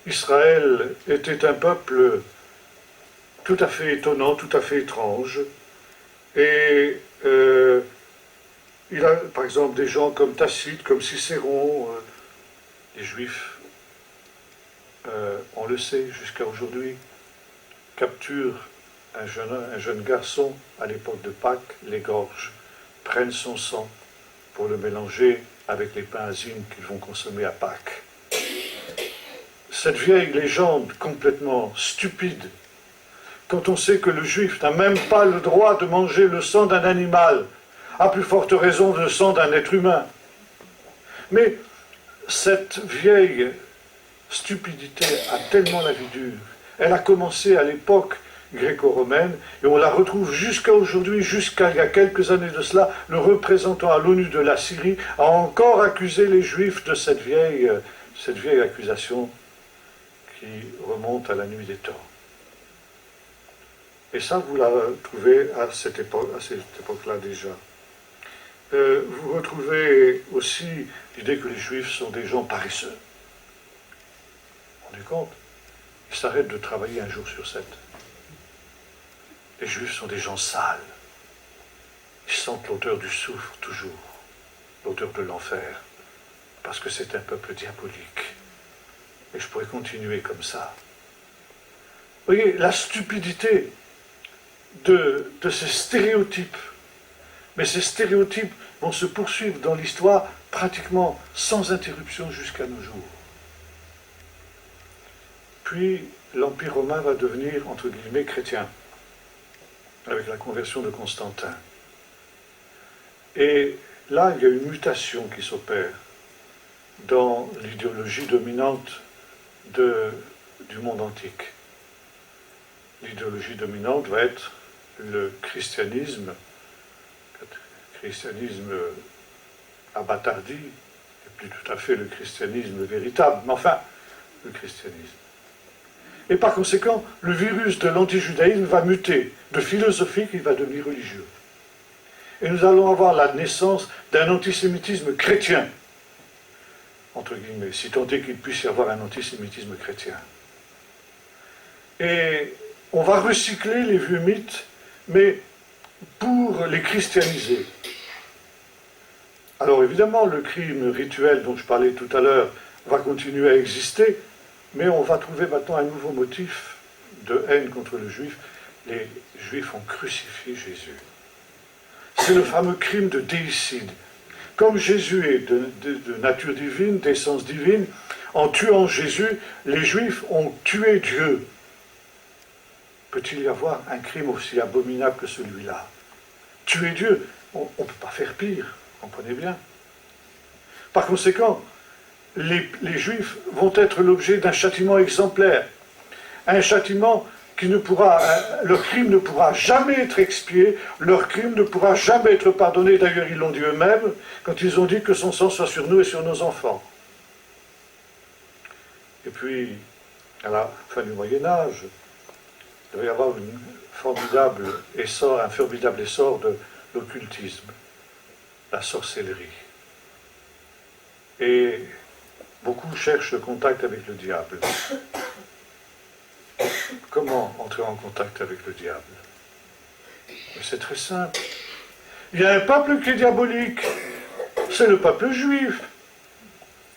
Israël était un peuple tout à fait étonnant, tout à fait étrange, et il a par exemple des gens comme Tacite, comme Cicéron, les Juifs, on le sait jusqu'à aujourd'hui, capturent un jeune garçon à l'époque de Pâques, l'égorgent, prennent son sang pour le mélanger avec les pains azimes qu'ils vont consommer à Pâques. Cette vieille légende complètement stupide, quand on sait que le juif n'a même pas le droit de manger le sang d'un animal, à plus forte raison le sang d'un être humain. Mais cette vieille stupidité a tellement la vie dure. Elle a commencé à l'époque gréco-romaine, et on la retrouve jusqu'à aujourd'hui, jusqu'à il y a quelques années de cela, le représentant à l'ONU de la Syrie a encore accusé les Juifs de cette vieille accusation qui remonte à la nuit des temps. Et ça, vous la trouvez à cette époque-là déjà. Vous retrouvez aussi l'idée que les Juifs sont des gens paresseux. Vous vous rendez compte? Ils s'arrêtent de travailler un jour sur 7. Les Juifs sont des gens sales. Ils sentent l'odeur du soufre toujours, l'odeur de l'enfer, parce que c'est un peuple diabolique. Et je pourrais continuer comme ça. Vous voyez, la stupidité de ces stéréotypes. Mais ces stéréotypes vont se poursuivre dans l'histoire pratiquement sans interruption jusqu'à nos jours. Puis l'Empire romain va devenir, entre guillemets, chrétien, avec la conversion de Constantin. Et là, il y a une mutation qui s'opère dans l'idéologie dominante du monde antique. L'idéologie dominante va être le christianisme abattardie, plus tout à fait le christianisme véritable, mais enfin, le christianisme. Et par conséquent, le virus de l'antijudaïsme va muter de philosophique, il va devenir religieux. Et nous allons avoir la naissance d'un antisémitisme chrétien, entre guillemets, si tant est qu'il puisse y avoir un antisémitisme chrétien. Et on va recycler les vieux mythes, mais pour les christianiser. Alors évidemment, le crime rituel dont je parlais tout à l'heure va continuer à exister, mais on va trouver maintenant un nouveau motif de haine contre le juif. Les juifs ont crucifié Jésus. C'est le fameux crime de déicide. Comme Jésus est de nature divine, d'essence divine, en tuant Jésus, les juifs ont tué Dieu. Peut-il y avoir un crime aussi abominable que celui-là? Tuer Dieu, on ne peut pas faire pire, comprenez bien. Par conséquent, les Juifs vont être l'objet d'un châtiment exemplaire. Un châtiment qui ne pourra, leur crime ne pourra jamais être expié, leur crime ne pourra jamais être pardonné. D'ailleurs, ils l'ont dit eux-mêmes, quand ils ont dit que son sang soit sur nous et sur nos enfants. Et puis, à la fin du Moyen-Âge, il va y avoir un formidable essor de l'occultisme, la sorcellerie. Et beaucoup cherchent le contact avec le diable. Comment entrer en contact avec le diable? C'est très simple. Il y a un peuple qui est diabolique, c'est le peuple juif.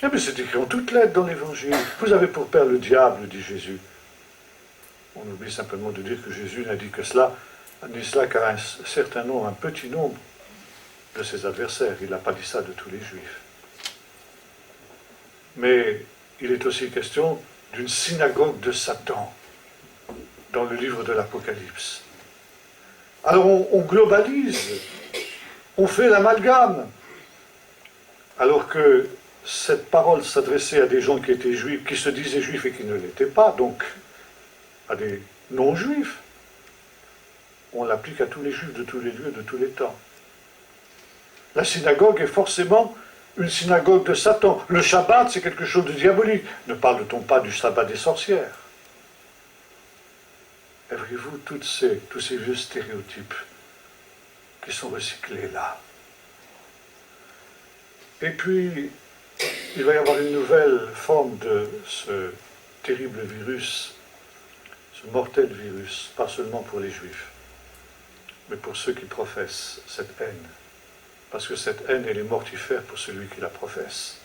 Eh bien, c'est écrit en toutes lettres dans l'Évangile. Vous avez pour père le diable, dit Jésus. On oublie simplement de dire que Jésus n'a dit que cela, qu'à un certain nombre, un petit nombre de ses adversaires. Il n'a pas dit ça de tous les juifs. Mais il est aussi question d'une synagogue de Satan dans le livre de l'Apocalypse. Alors on globalise, on fait l'amalgame, alors que cette parole s'adressait à des gens qui étaient juifs, qui se disaient juifs et qui ne l'étaient pas, donc à des non-juifs. On l'applique à tous les juifs de tous les lieux, de tous les temps. La synagogue est forcément une synagogue de Satan. Le Shabbat, c'est quelque chose de diabolique. Ne parle-t-on pas du sabbat des sorcières? Et voyez-vous, tous ces vieux stéréotypes qui sont recyclés là. Et puis, il va y avoir une nouvelle forme de ce terrible virus, ce mortel virus, pas seulement pour les Juifs, mais pour ceux qui professent cette haine. Parce que cette haine, elle est mortifère pour celui qui la professe.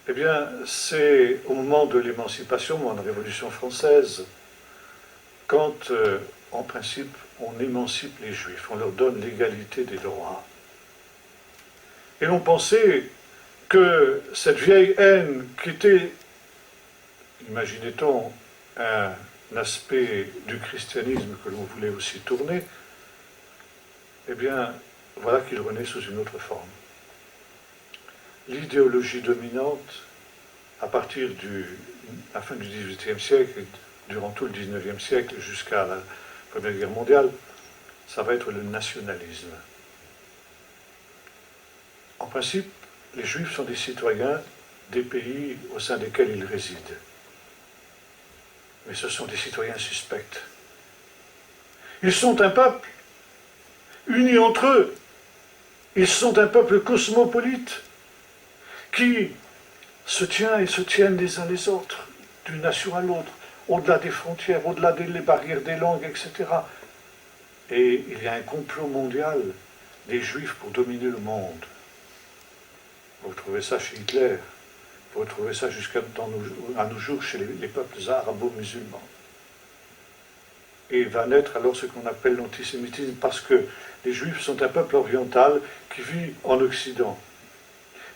Eh bien, c'est au moment de l'émancipation, ou en Révolution française, quand, en principe, on émancipe les Juifs, on leur donne l'égalité des droits. Et l'on pensait que cette vieille haine qui était, imaginait-on, un aspect du christianisme que l'on voulait aussi tourner, eh bien, voilà qu'il renaît sous une autre forme. L'idéologie dominante, à partir de la fin du XVIIIe siècle, durant tout le XIXe siècle jusqu'à la Première Guerre mondiale, ça va être le nationalisme. En principe, les Juifs sont des citoyens des pays au sein desquels ils résident. Mais ce sont des citoyens suspects. Ils sont un peuple unis entre eux. Ils sont un peuple cosmopolite qui se tient et se tiennent les uns les autres, d'une nation à l'autre, au-delà des frontières, au-delà des barrières des langues, etc. Et il y a un complot mondial des Juifs pour dominer le monde. Vous retrouvez ça chez Hitler, vous retrouvez ça jusqu'à nos jours chez les peuples arabo-musulmans. Et il va naître alors ce qu'on appelle l'antisémitisme, parce que les Juifs sont un peuple oriental qui vit en Occident.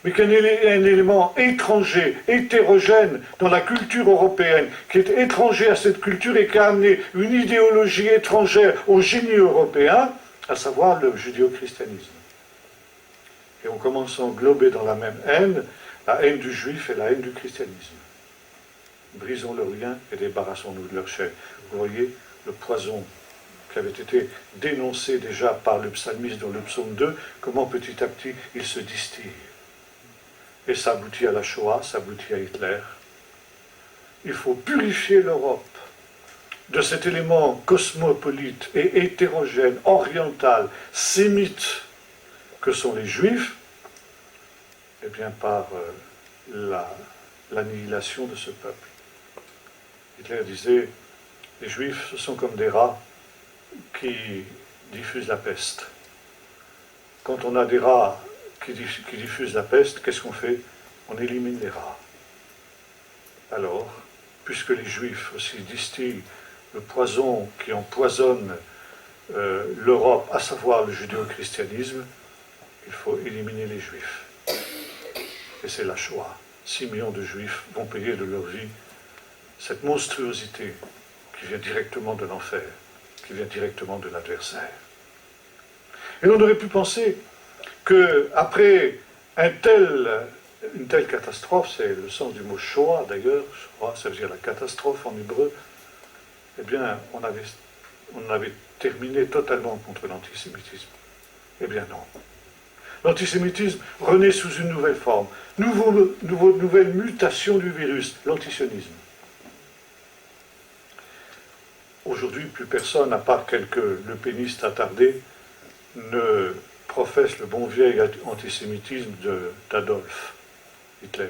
Mais qu'il y a un élément étranger, hétérogène dans la culture européenne, qui est étranger à cette culture et qui a amené une idéologie étrangère au génie européen, à savoir le judéo-christianisme. Et on commence à englober dans la même haine, la haine du juif et la haine du christianisme. Brisons leur lien et débarrassons-nous de leur chair. Vous voyez le poison qui avait été dénoncé déjà par le psalmiste dans le psaume 2, comment petit à petit il se distille. et ça aboutit à la Shoah, ça aboutit à Hitler. Il faut purifier l'Europe de cet élément cosmopolite et hétérogène, oriental, sémite que sont les Juifs, et bien par l'annihilation de ce peuple. Hitler disait, les Juifs, ce sont comme des rats qui diffusent la peste. Quand on a des rats qui diffusent la peste, qu'est-ce qu'on fait? On élimine les rats. Alors, puisque les Juifs aussi distillent le poison qui empoisonne l'Europe, à savoir le judéo-christianisme, il faut éliminer les Juifs. Et c'est la Shoah. 6 millions de Juifs vont payer de leur vie cette monstruosité qui vient directement de l'enfer, qui vient directement de l'adversaire. Et l'on aurait pu penser qu'après une telle catastrophe, c'est le sens du mot Shoah d'ailleurs, Shoah ça veut dire la catastrophe en hébreu, eh bien on avait terminé totalement contre l'antisémitisme. Eh bien non. L'antisémitisme renaît sous une nouvelle forme, nouvelle mutation du virus, l'antisionisme. Aujourd'hui, plus personne, à part quelques lepénistes attardés, ne professe le bon vieil antisémitisme d'Adolf Hitler,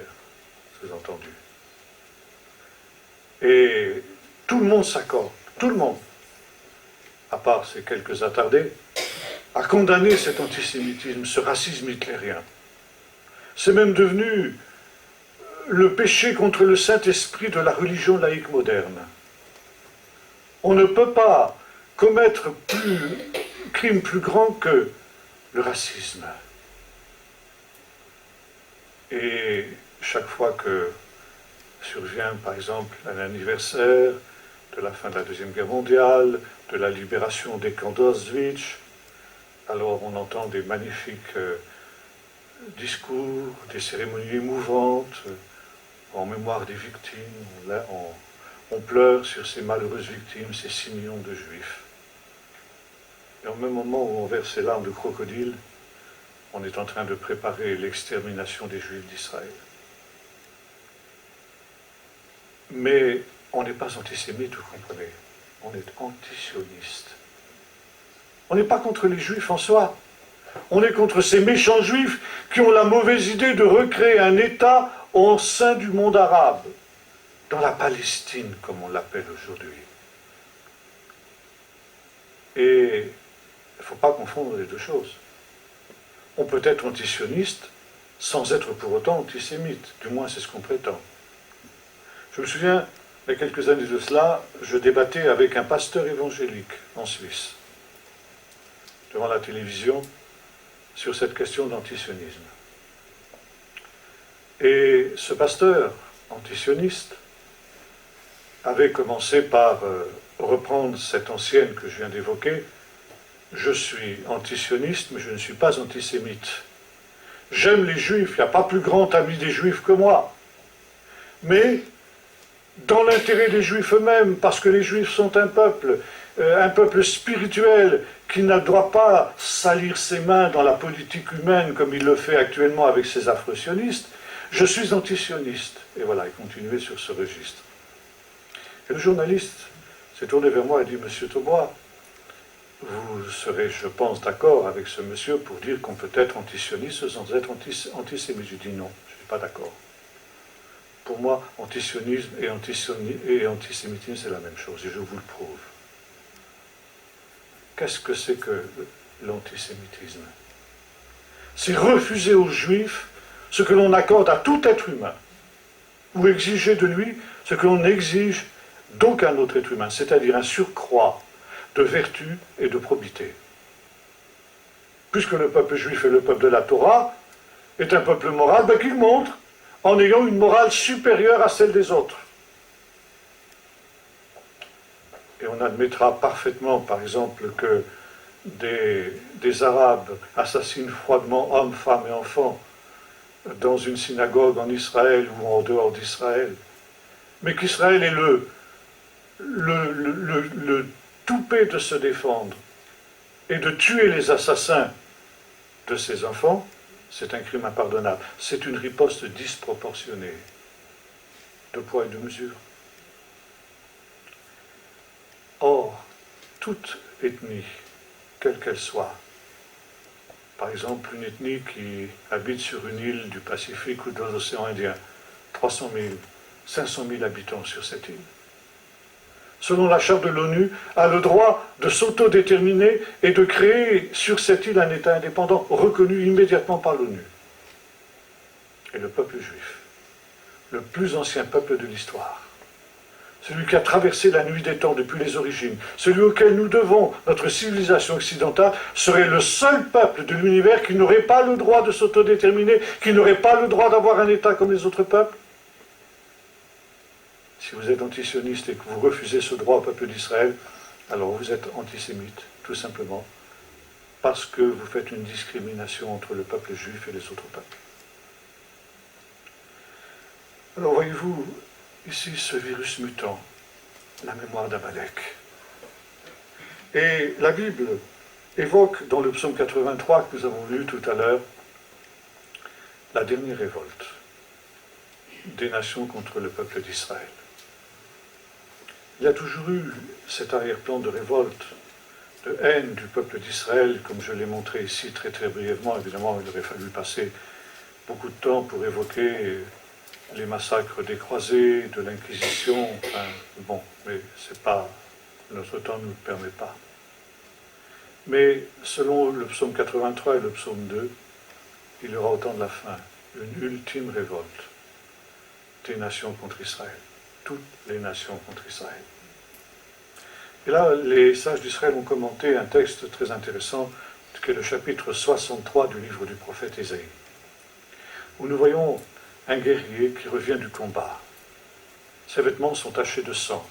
sous-entendu. Et tout le monde s'accorde, tout le monde, à part ces quelques attardés, a condamné cet antisémitisme, ce racisme hitlérien. C'est même devenu le péché contre le Saint-Esprit de la religion laïque moderne. On ne peut pas commettre crime plus grand que le racisme. Et chaque fois que survient, par exemple, un anniversaire de la fin de la Deuxième Guerre mondiale, de la libération des camps d'Auschwitz, alors on entend des magnifiques discours, des cérémonies émouvantes en mémoire des victimes. On pleure sur ces malheureuses victimes, ces 6 millions de Juifs. Et au même moment où on verse ces larmes de crocodile, on est en train de préparer l'extermination des Juifs d'Israël. Mais on n'est pas antisémite, vous comprenez. On est antisioniste. On n'est pas contre les Juifs en soi. On est contre ces méchants Juifs qui ont la mauvaise idée de recréer un État au sein du monde arabe, dans la Palestine, comme on l'appelle aujourd'hui. Et il ne faut pas confondre les deux choses. On peut être antisioniste sans être pour autant antisémite. Du moins, c'est ce qu'on prétend. Je me souviens, il y a quelques années de cela, je débattais avec un pasteur évangélique en Suisse, devant la télévision, sur cette question d'antisionisme. Et ce pasteur antisioniste avait commencé par reprendre cette ancienne que je viens d'évoquer. Je suis antisioniste, mais je ne suis pas antisémite. J'aime les Juifs, il n'y a pas plus grand ami des Juifs que moi. Mais dans l'intérêt des Juifs eux-mêmes, parce que les Juifs sont un peuple spirituel qui ne doit pas salir ses mains dans la politique humaine comme il le fait actuellement avec ses afro-sionistes, je suis antisioniste. Et voilà, il continuait sur ce registre. Et le journaliste s'est tourné vers moi et dit, Monsieur Taubois, vous serez, je pense, d'accord avec ce monsieur pour dire qu'on peut être antisioniste sans être antisémite. Je dis non, je ne suis pas d'accord. Pour moi, antisionisme et antisémitisme, c'est la même chose, et je vous le prouve. Qu'est-ce que c'est que l'antisémitisme? C'est refuser aux Juifs ce que l'on accorde à tout être humain, ou exiger de lui ce que l'on exige d'aucun autre être humain, c'est-à-dire un surcroît de vertu et de probité. Puisque le peuple juif est le peuple de la Torah, est un peuple moral, ben qu'il montre en ayant une morale supérieure à celle des autres. Et on admettra parfaitement, par exemple, que des Arabes assassinent froidement hommes, femmes et enfants dans une synagogue en Israël ou en dehors d'Israël, mais qu'Israël est le toupet de se défendre et de tuer les assassins de ses enfants, c'est un crime impardonnable. C'est une riposte disproportionnée, de poids et de mesure. Or, toute ethnie, quelle qu'elle soit, par exemple une ethnie qui habite sur une île du Pacifique ou de l'océan Indien, 300 000, 500 000 habitants sur cette île, selon la charte de l'ONU, a le droit de s'autodéterminer et de créer sur cette île un État indépendant reconnu immédiatement par l'ONU. Et le peuple juif, le plus ancien peuple de l'histoire, celui qui a traversé la nuit des temps depuis les origines, celui auquel nous devons notre civilisation occidentale, serait le seul peuple de l'univers qui n'aurait pas le droit de s'autodéterminer, qui n'aurait pas le droit d'avoir un État comme les autres peuples. Si vous êtes antisioniste et que vous refusez ce droit au peuple d'Israël, alors vous êtes antisémite, tout simplement, parce que vous faites une discrimination entre le peuple juif et les autres peuples. Alors voyez-vous, ici ce virus mutant, la mémoire d'Amalek. Et la Bible évoque dans le psaume 83 que nous avons lu tout à l'heure, la dernière révolte des nations contre le peuple d'Israël. Il y a toujours eu cet arrière-plan de révolte, de haine du peuple d'Israël, comme je l'ai montré ici très très brièvement. Évidemment, il aurait fallu passer beaucoup de temps pour évoquer les massacres des croisés, de l'Inquisition, enfin, bon, mais c'est pas, notre temps ne nous le permet pas. Mais selon le psaume 83 et le psaume 2, il y aura au temps de la fin une ultime révolte des nations contre Israël. Toutes les nations contre Israël. Et là, les sages d'Israël ont commenté un texte très intéressant, qui est le chapitre 63 du livre du prophète Ésaïe, où nous voyons un guerrier qui revient du combat. Ses vêtements sont tachés de sang,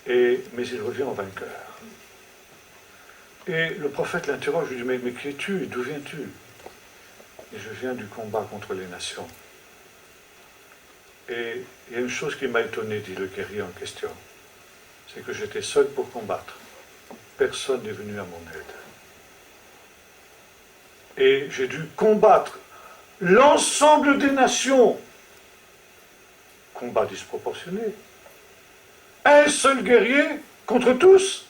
mais il revient en vainqueur. Et le prophète l'interroge, lui dit, mais qui es-tu et d'où viens-tu? Et je viens du combat contre les nations. Et il y a une chose qui m'a étonné, dit le guerrier en question, c'est que j'étais seul pour combattre. Personne n'est venu à mon aide. Et j'ai dû combattre l'ensemble des nations. Combat disproportionné. Un seul guerrier contre tous.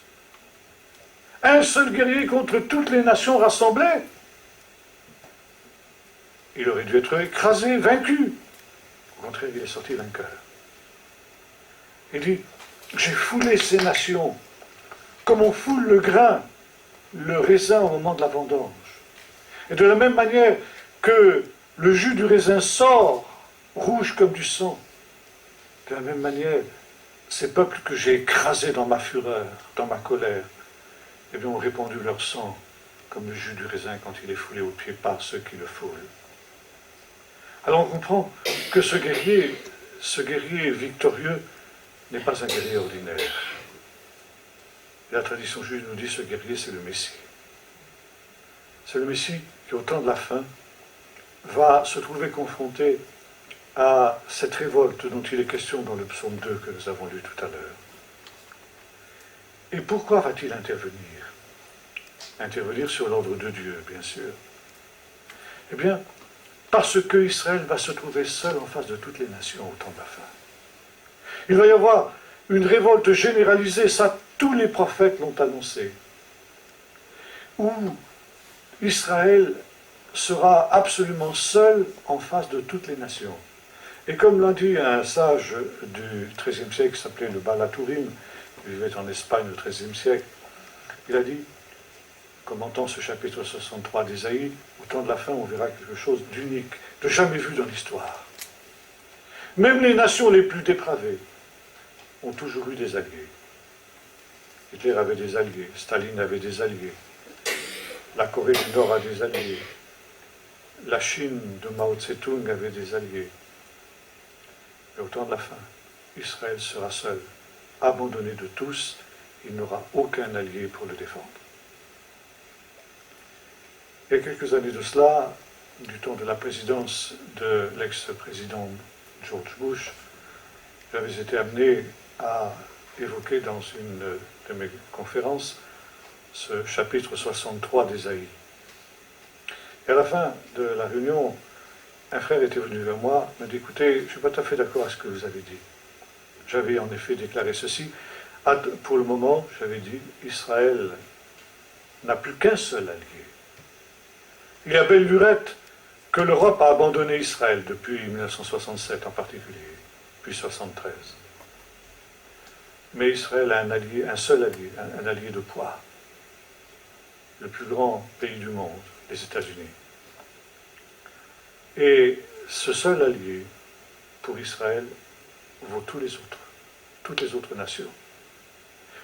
Un seul guerrier contre toutes les nations rassemblées. Il aurait dû être écrasé, vaincu. Au contraire, il est sorti vainqueur. Il dit, j'ai foulé ces nations comme on foule le grain, le raisin au moment de la vendange. Et de la même manière que le jus du raisin sort rouge comme du sang, de la même manière, ces peuples que j'ai écrasés dans ma fureur, dans ma colère, eh bien, ont répandu leur sang comme le jus du raisin quand il est foulé au pied par ceux qui le foulent. Alors on comprend que ce guerrier victorieux n'est pas un guerrier ordinaire. La tradition juive nous dit que ce guerrier, c'est le Messie. C'est le Messie qui, au temps de la fin, va se trouver confronté à cette révolte dont il est question dans le psaume 2 que nous avons lu tout à l'heure. Et pourquoi va-t-il intervenir? Intervenir sur l'ordre de Dieu, bien sûr. Eh bien, parce que Israël va se trouver seul en face de toutes les nations au temps de la fin. Il va y avoir une révolte généralisée, ça tous les prophètes l'ont annoncé, où Israël sera absolument seul en face de toutes les nations. Et comme l'a dit un sage du XIIIe siècle qui s'appelait le Balatourim, qui vivait en Espagne au XIIIe siècle, il a dit, commentant ce chapitre 63 d'Ésaïe, au temps de la fin, on verra quelque chose d'unique, de jamais vu dans l'histoire. Même les nations les plus dépravées ont toujours eu des alliés. Hitler avait des alliés, Staline avait des alliés, la Corée du Nord a des alliés, la Chine de Mao Tse-tung avait des alliés. Et au temps de la fin, Israël sera seul, abandonné de tous, il n'aura aucun allié pour le défendre. Il y a quelques années de cela, du temps de la présidence de l'ex-président George Bush, j'avais été amené à évoquer dans une de mes conférences ce chapitre 63 d'Ésaïe. Et à la fin de la réunion, un frère était venu vers moi, m'a dit, écoutez, je ne suis pas tout à fait d'accord avec ce que vous avez dit. J'avais en effet déclaré ceci. Pour le moment, j'avais dit, Israël n'a plus qu'un seul allié. Il y a belle lurette que l'Europe a abandonné Israël depuis 1967 en particulier, puis 1973. Mais Israël a un allié, un seul allié, un allié de poids. Le plus grand pays du monde, les États-Unis. Et ce seul allié, pour Israël, vaut tous les autres, toutes les autres nations.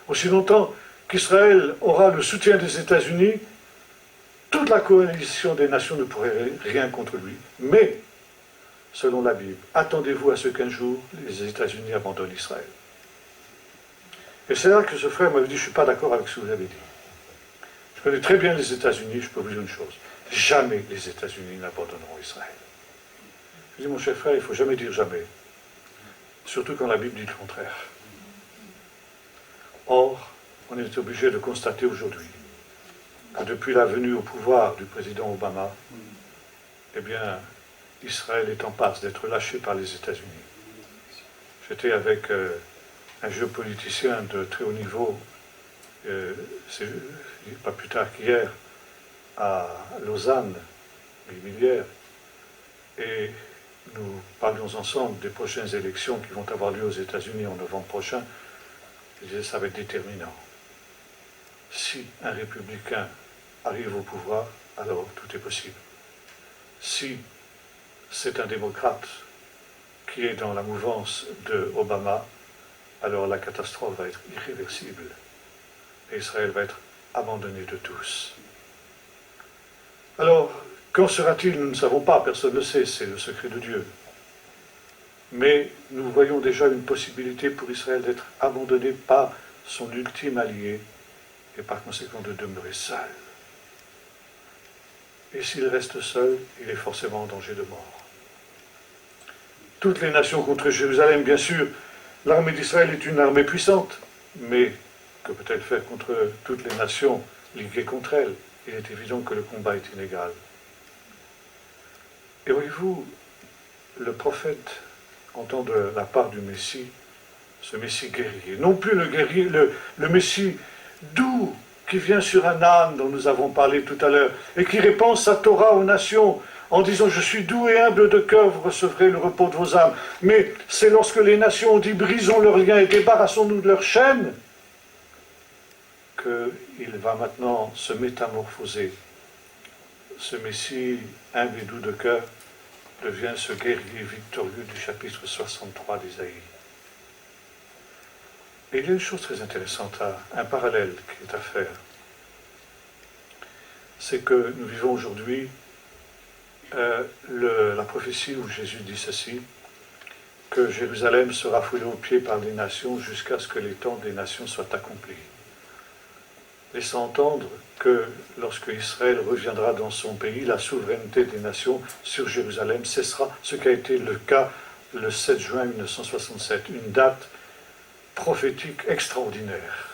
Aussi longtemps qu'Israël aura le soutien des États-Unis, toute la coalition des nations ne pourrait rien contre lui. Mais, selon la Bible, attendez-vous à ce qu'un jour, les États-Unis abandonnent Israël. Et c'est là que ce frère m'avait dit, je ne suis pas d'accord avec ce que vous avez dit. Je connais très bien les États-Unis, je peux vous dire une chose. Jamais les États-Unis n'abandonneront Israël. Je dis, mon cher frère, il ne faut jamais dire jamais. Surtout quand la Bible dit le contraire. Or, on est obligé de constater aujourd'hui que depuis la venue au pouvoir du président Obama, eh bien, Israël est en passe d'être lâché par les États-Unis. J'étais avec un géopoliticien de très haut niveau, pas plus tard qu'hier, à Lausanne, Guimilière, et nous parlions ensemble des prochaines élections qui vont avoir lieu aux États-Unis en novembre prochain. Je disais, ça va être déterminant. Si un républicain arrive au pouvoir, alors tout est possible. Si c'est un démocrate qui est dans la mouvance de Obama, alors la catastrophe va être irréversible. Et Israël va être abandonné de tous. Alors, quand sera-t-il? Nous ne savons pas, personne ne le sait, c'est le secret de Dieu. Mais nous voyons déjà une possibilité pour Israël d'être abandonné par son ultime allié et par conséquent de demeurer seul. Et s'il reste seul, il est forcément en danger de mort. Toutes les nations contre Jérusalem, bien sûr, l'armée d'Israël est une armée puissante, mais que peut-elle faire contre toutes les nations liguées contre elle? Il est évident que le combat est inégal. Et voyez-vous, le prophète entend de la part du Messie, ce Messie guerrier, non plus le guerrier, le Messie doux, qui vient sur un âne dont nous avons parlé tout à l'heure, et qui répand sa Torah aux nations, en disant « Je suis doux et humble de cœur, vous recevrez le repos de vos âmes ». Mais c'est lorsque les nations ont dit « Brisons leurs liens et débarrassons-nous de leurs chaînes » qu'il va maintenant se métamorphoser. Ce Messie humble et doux de cœur devient ce guerrier victorieux du chapitre 63 d'Ésaïe. Et il y a une chose très intéressante, un parallèle qui est à faire. C'est que nous vivons aujourd'hui la prophétie où Jésus dit ceci, que Jérusalem sera foulée aux pieds par les nations jusqu'à ce que les temps des nations soient accomplis. Laissant entendre que lorsque Israël reviendra dans son pays, la souveraineté des nations sur Jérusalem cessera, ce qui a été le cas le 7 juin 1967, une date prophétique extraordinaire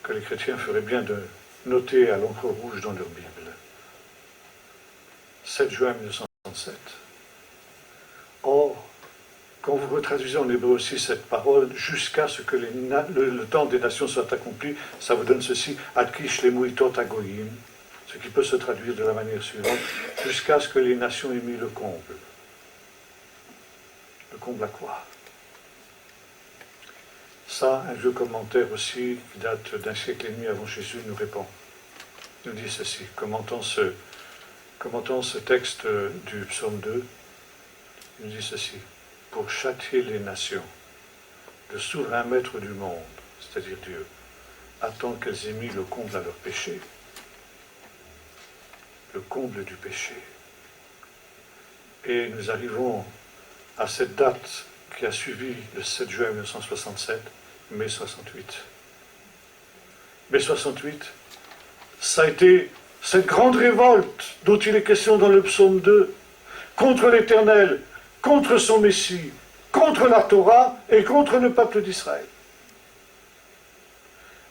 que les chrétiens feraient bien de noter à l'encre rouge dans leur Bible. 7 juin 1967. Or, quand vous retraduisez en hébreu aussi cette parole, jusqu'à ce que le temps des nations soit accompli, ça vous donne ceci, Adkish le mouitot agoyim, ce qui peut se traduire de la manière suivante, jusqu'à ce que les nations aient mis le comble. Le comble à quoi? Ça, un vieux commentaire aussi, qui date d'un siècle et demi avant Jésus, nous répond. Il nous dit ceci, commentant ce texte du psaume 2, il nous dit ceci, pour châtier les nations, le souverain maître du monde, c'est-à-dire Dieu, attend qu'elles aient mis le comble à leur péché. Le comble du péché. Et nous arrivons à cette date qui a suivi le 7 juin 1967, mai 68. Mai 68, ça a été cette grande révolte dont il est question dans le psaume 2, contre l'Éternel, contre son Messie, contre la Torah et contre le peuple d'Israël.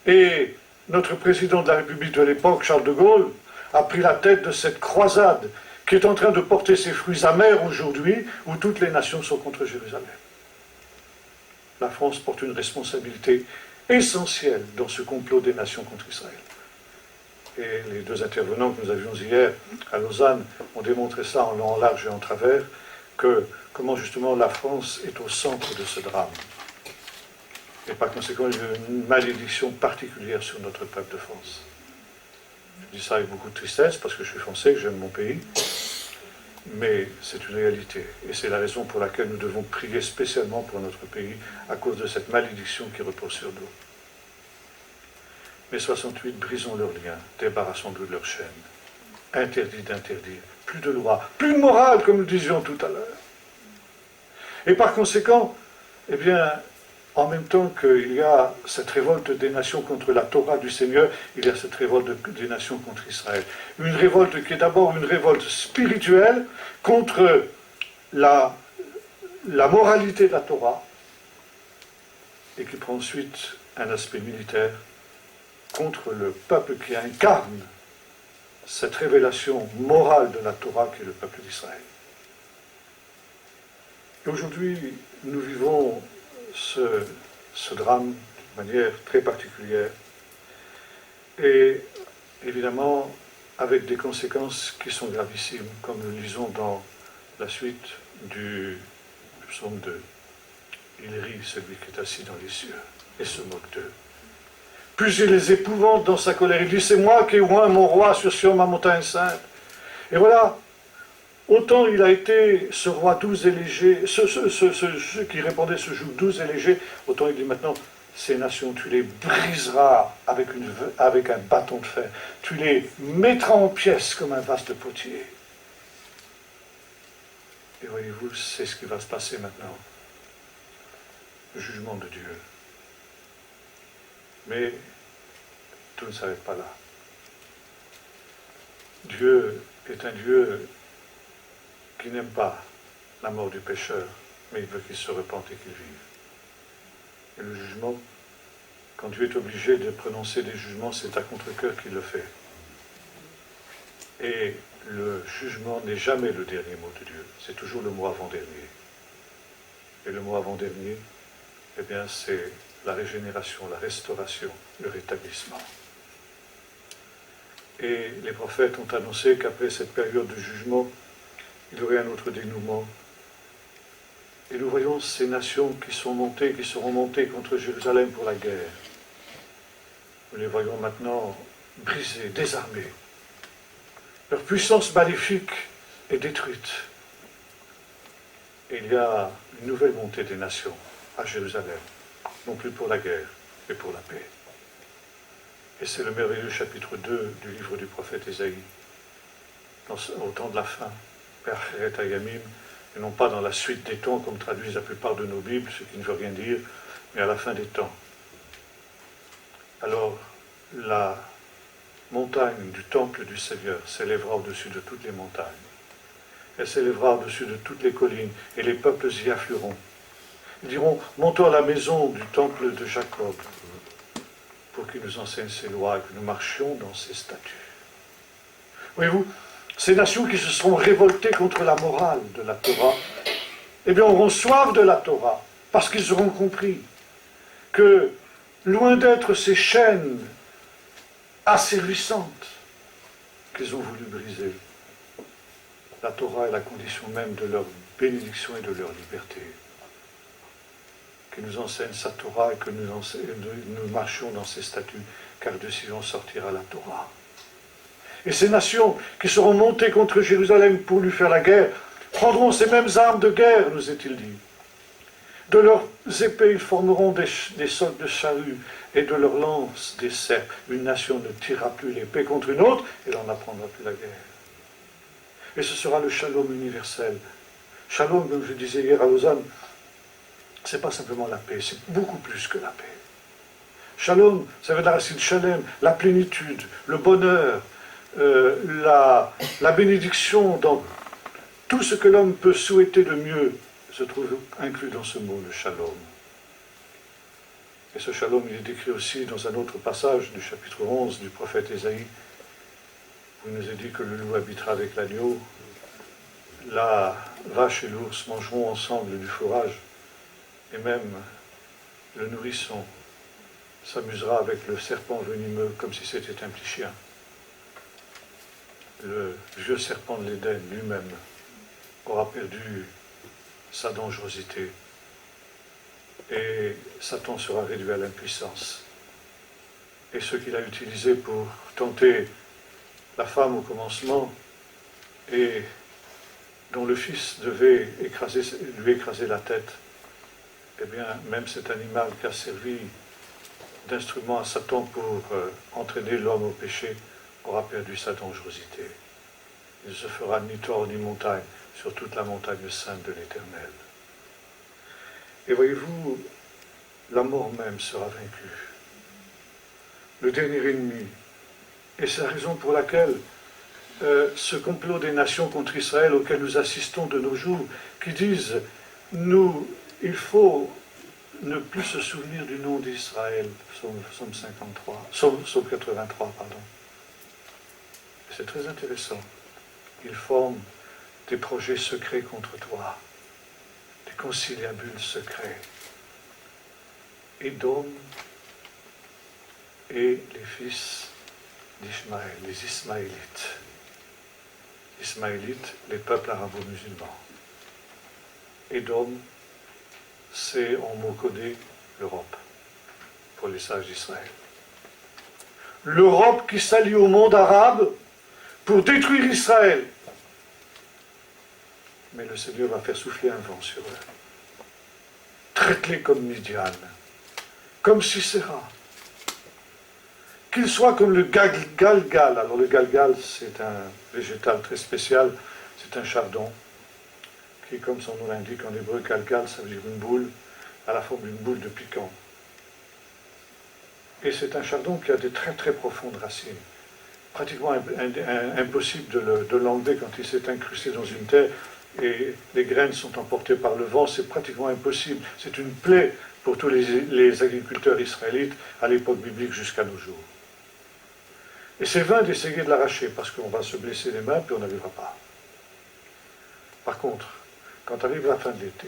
Et notre président de la République de l'époque, Charles de Gaulle, a pris la tête de cette croisade qui est en train de porter ses fruits amers aujourd'hui, où toutes les nations sont contre Jérusalem. La France porte une responsabilité essentielle dans ce complot des nations contre Israël. Et les deux intervenants que nous avions hier à Lausanne ont démontré ça en long, en large et en travers, que comment justement la France est au centre de ce drame. Et par conséquent, il y a une malédiction particulière sur notre peuple de France. Je dis ça avec beaucoup de tristesse, parce que je suis français, que j'aime mon pays, mais c'est une réalité. Et c'est la raison pour laquelle nous devons prier spécialement pour notre pays, à cause de cette malédiction qui repose sur nous. Mais 68, brisons leurs liens, débarrassons-nous de leurs chaînes. Interdit d'interdire. Plus de loi, plus de morale, comme nous disions tout à l'heure. Et par conséquent, eh bien, en même temps qu'il y a cette révolte des nations contre la Torah du Seigneur, il y a cette révolte des nations contre Israël. Une révolte qui est d'abord une révolte spirituelle contre la moralité de la Torah, et qui prend ensuite un aspect militaire contre le peuple qui incarne cette révélation morale de la Torah qui est le peuple d'Israël. Et aujourd'hui, nous vivons ce drame d'une manière très particulière et évidemment avec des conséquences qui sont gravissimes, comme nous lisons dans la suite du psaume 2. Il rit, celui qui est assis dans les cieux, et se moque d'eux. Puis il les épouvante dans sa colère. Il dit, c'est moi qui ai oint mon roi sur ma montagne sainte. Et voilà, autant il a été ce roi doux et léger, ceux qui répondaient ce jour doux et léger, autant il dit maintenant, ces nations, tu les briseras avec un bâton de fer. Tu les mettras en pièces comme un vase de potier. Et voyez-vous, c'est ce qui va se passer maintenant. Le jugement de Dieu. Mais tout ne s'arrête pas là. Dieu est un Dieu qui n'aime pas la mort du pécheur, mais il veut qu'il se repente et qu'il vive. Et le jugement, quand Dieu est obligé de prononcer des jugements, c'est à contre-cœur qu'il le fait. Et le jugement n'est jamais le dernier mot de Dieu, c'est toujours le mot avant-dernier. Et le mot avant-dernier, eh bien, c'est la régénération, la restauration, le rétablissement. Et les prophètes ont annoncé qu'après cette période de jugement, il y aurait un autre dénouement. Et nous voyons ces nations qui seront montées contre Jérusalem pour la guerre. Nous les voyons maintenant brisées, désarmées. Leur puissance maléfique est détruite. Et il y a une nouvelle montée des nations à Jérusalem, non plus pour la guerre, mais pour la paix. Et c'est le merveilleux chapitre 2 du livre du prophète Ésaïe, au temps de la fin, Perchéret Ayamim, et non pas dans la suite des temps, comme traduisent la plupart de nos Bibles, ce qui ne veut rien dire, mais à la fin des temps. Alors, la montagne du temple du Seigneur s'élèvera au-dessus de toutes les montagnes. Elle s'élèvera au-dessus de toutes les collines, et les peuples y afflueront. Ils diront, montons à la maison du temple de Jacob, pour qu'il nous enseigne ses lois et que nous marchions dans ses statuts. Voyez-vous, ces nations qui se seront révoltées contre la morale de la Torah, eh bien auront soif de la Torah, parce qu'ils auront compris que, loin d'être ces chaînes asservissantes qu'ils ont voulu briser, la Torah est la condition même de leur bénédiction et de leur liberté. Qu'il nous enseigne sa Torah et que nous marchions dans ses statuts, car de Sion sortira la Torah. Et ces nations qui seront montées contre Jérusalem pour lui faire la guerre, prendront ces mêmes armes de guerre, nous est-il dit. De leurs épées, ils formeront des socs de charrues, et de leurs lances des serpes. Une nation ne tirera plus l'épée contre une autre, et n'en apprendra plus la guerre. Et ce sera le shalom universel. Shalom, comme je disais hier à Lausanne, c'est pas simplement la paix, c'est beaucoup plus que la paix. Shalom, ça veut dire la racine shalem, la plénitude, le bonheur, la bénédiction dans tout ce que l'homme peut souhaiter de mieux se trouve inclus dans ce mot, le shalom. Et ce shalom, il est décrit aussi dans un autre passage du chapitre 11 du prophète Ésaïe, où il nous est dit que le loup habitera avec l'agneau, la vache et l'ours mangeront ensemble du fourrage, et même le nourrisson s'amusera avec le serpent venimeux comme si c'était un petit chien. Le vieux serpent de l'Éden lui-même aura perdu sa dangerosité et Satan sera réduit à l'impuissance. Et ce qu'il a utilisé pour tenter la femme au commencement et dont le fils devait lui écraser la tête, eh bien, même cet animal qui a servi d'instrument à Satan pour entraîner l'homme au péché aura perdu sa dangerosité. Il ne se fera ni tort ni montagne sur toute la montagne sainte de l'Éternel. Et voyez-vous, la mort même sera vaincue. Le dernier ennemi. Et c'est la raison pour laquelle ce complot des nations contre Israël auquel nous assistons de nos jours, qui disent, il faut ne plus se souvenir du nom d'Israël, Psaume 53, Psaume 83, pardon. C'est très intéressant. Ils forment des projets secrets contre toi, des conciliabules secrets. Édom et les fils d'Ishmaël, les Ismaélites. Ismaélites, les peuples arabo-musulmans. Édom, c'est en mot codé l'Europe, pour les sages d'Israël. L'Europe qui s'allie au monde arabe pour détruire Israël. Mais le Seigneur va faire souffler un vent sur eux. Traite-les comme Midian, comme Sisera. Qu'ils soient comme le galgal. Alors le galgal, c'est un végétal très spécial, c'est un chardon, qui, comme son nom l'indique en hébreu, galgal, ça veut dire une boule, à la forme d'une boule de piquant. Et c'est un chardon qui a des très très profondes racines. Pratiquement impossible de l'enlever quand il s'est incrusté dans une terre et les graines sont emportées par le vent, c'est pratiquement impossible. C'est une plaie pour tous les agriculteurs israélites à l'époque biblique jusqu'à nos jours. Et c'est vain d'essayer de l'arracher parce qu'on va se blesser les mains puis on n'arrivera pas. Par contre, quand arrive la fin de l'été,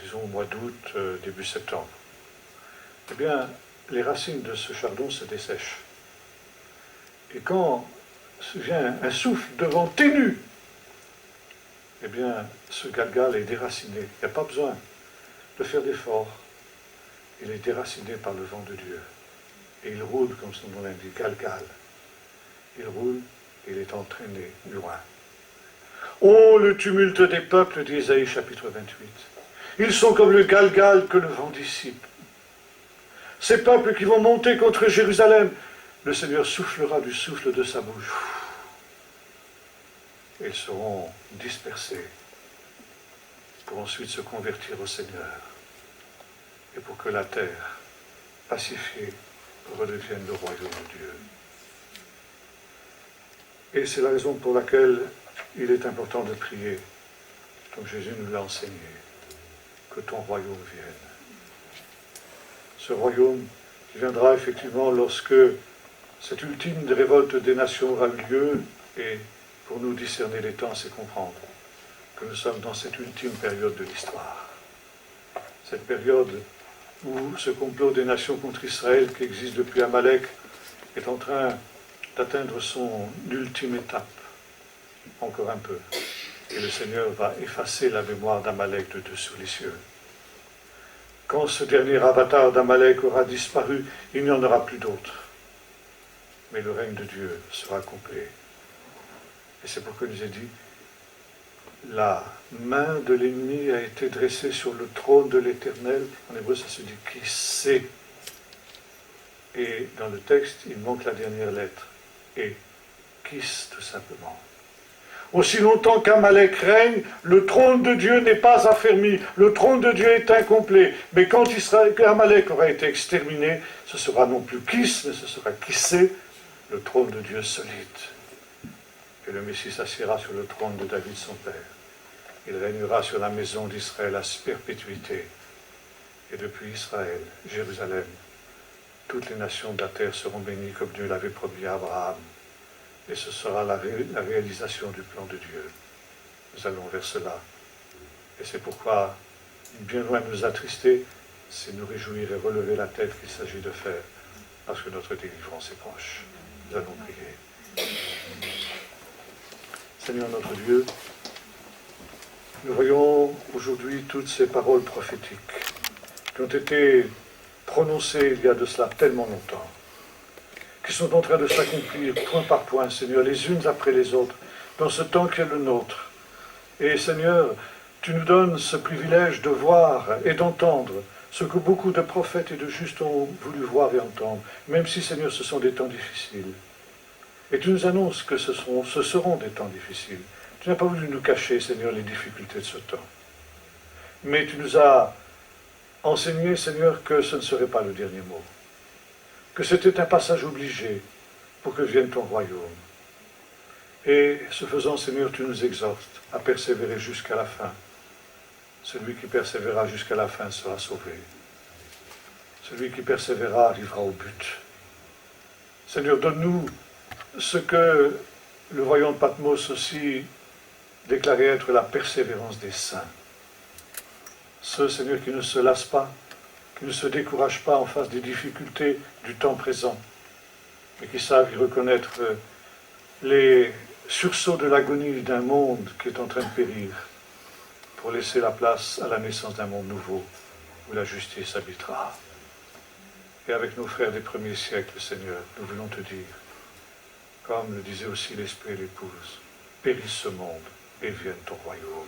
disons au mois d'août, début septembre, eh bien, les racines de ce chardon se dessèchent. Et quand vient un souffle de vent ténu, eh bien, ce galgal est déraciné. Il n'y a pas besoin de faire d'efforts. Il est déraciné par le vent de Dieu. Et il roule, comme son nom l'indique, galgal. Il roule et il est entraîné loin. Oh, le tumulte des peuples d'Ésaïe chapitre 28. Ils sont comme le galgal que le vent dissipe. Ces peuples qui vont monter contre Jérusalem, le Seigneur soufflera du souffle de sa bouche. Ils seront dispersés pour ensuite se convertir au Seigneur et pour que la terre, pacifiée, redevienne le royaume de Dieu. Et c'est la raison pour laquelle il est important de prier, comme Jésus nous l'a enseigné, que ton royaume vienne. Ce royaume viendra effectivement lorsque cette ultime révolte des nations aura eu lieu, et pour nous discerner les temps, c'est comprendre que nous sommes dans cette ultime période de l'histoire. Cette période où ce complot des nations contre Israël qui existe depuis Amalek est en train d'atteindre son ultime étape, encore un peu. Et le Seigneur va effacer la mémoire d'Amalek de dessous les cieux. Quand ce dernier avatar d'Amalek aura disparu, il n'y en aura plus d'autre. Mais le règne de Dieu sera complet. Et c'est pourquoi il nous est dit, la main de l'ennemi a été dressée sur le trône de l'Éternel. En hébreu, ça se dit qui sait. Et dans le texte, il manque la dernière lettre. Et kis, tout simplement. Aussi longtemps qu'Amalek règne, le trône de Dieu n'est pas affermi. Le trône de Dieu est incomplet. Mais quand Amalek aura été exterminé, ce sera non plus kis, mais ce sera kissé, le trône de Dieu solide. Et le Messie s'assiera sur le trône de David son père. Il régnera sur la maison d'Israël à perpétuité. Et depuis Israël, Jérusalem, toutes les nations de la terre seront bénies comme Dieu l'avait promis à Abraham, et ce sera la réalisation du plan de Dieu. Nous allons vers cela. Et c'est pourquoi, bien loin de nous attrister, c'est nous réjouir et relever la tête qu'il s'agit de faire, parce que notre délivrance est proche. Nous allons prier. Seigneur notre Dieu, nous voyons aujourd'hui toutes ces paroles prophétiques qui ont été prononcées il y a de cela tellement longtemps, qui sont en train de s'accomplir point par point, Seigneur, les unes après les autres, dans ce temps qui est le nôtre. Et Seigneur, tu nous donnes ce privilège de voir et d'entendre ce que beaucoup de prophètes et de justes ont voulu voir et entendre, même si, Seigneur, ce sont des temps difficiles. Et tu nous annonces que ce seront des temps difficiles. Tu n'as pas voulu nous cacher, Seigneur, les difficultés de ce temps. Mais tu nous as enseigné, Seigneur, que ce ne serait pas le dernier mot. Que c'était un passage obligé pour que vienne ton royaume. Et ce faisant, Seigneur, tu nous exhortes à persévérer jusqu'à la fin. Celui qui persévérera jusqu'à la fin sera sauvé. Celui qui persévérera arrivera au but. Seigneur, donne-nous ce que le voyant de Patmos aussi déclarait être la persévérance des saints. Ceux, Seigneur, qui ne se lassent pas, qui ne se découragent pas en face des difficultés du temps présent, mais qui savent y reconnaître les sursauts de l'agonie d'un monde qui est en train de périr, pour laisser la place à la naissance d'un monde nouveau, où la justice habitera. Et avec nos frères des premiers siècles, Seigneur, nous voulons te dire, comme le disait aussi l'Esprit et l'Épouse, périsse ce monde et vienne ton royaume.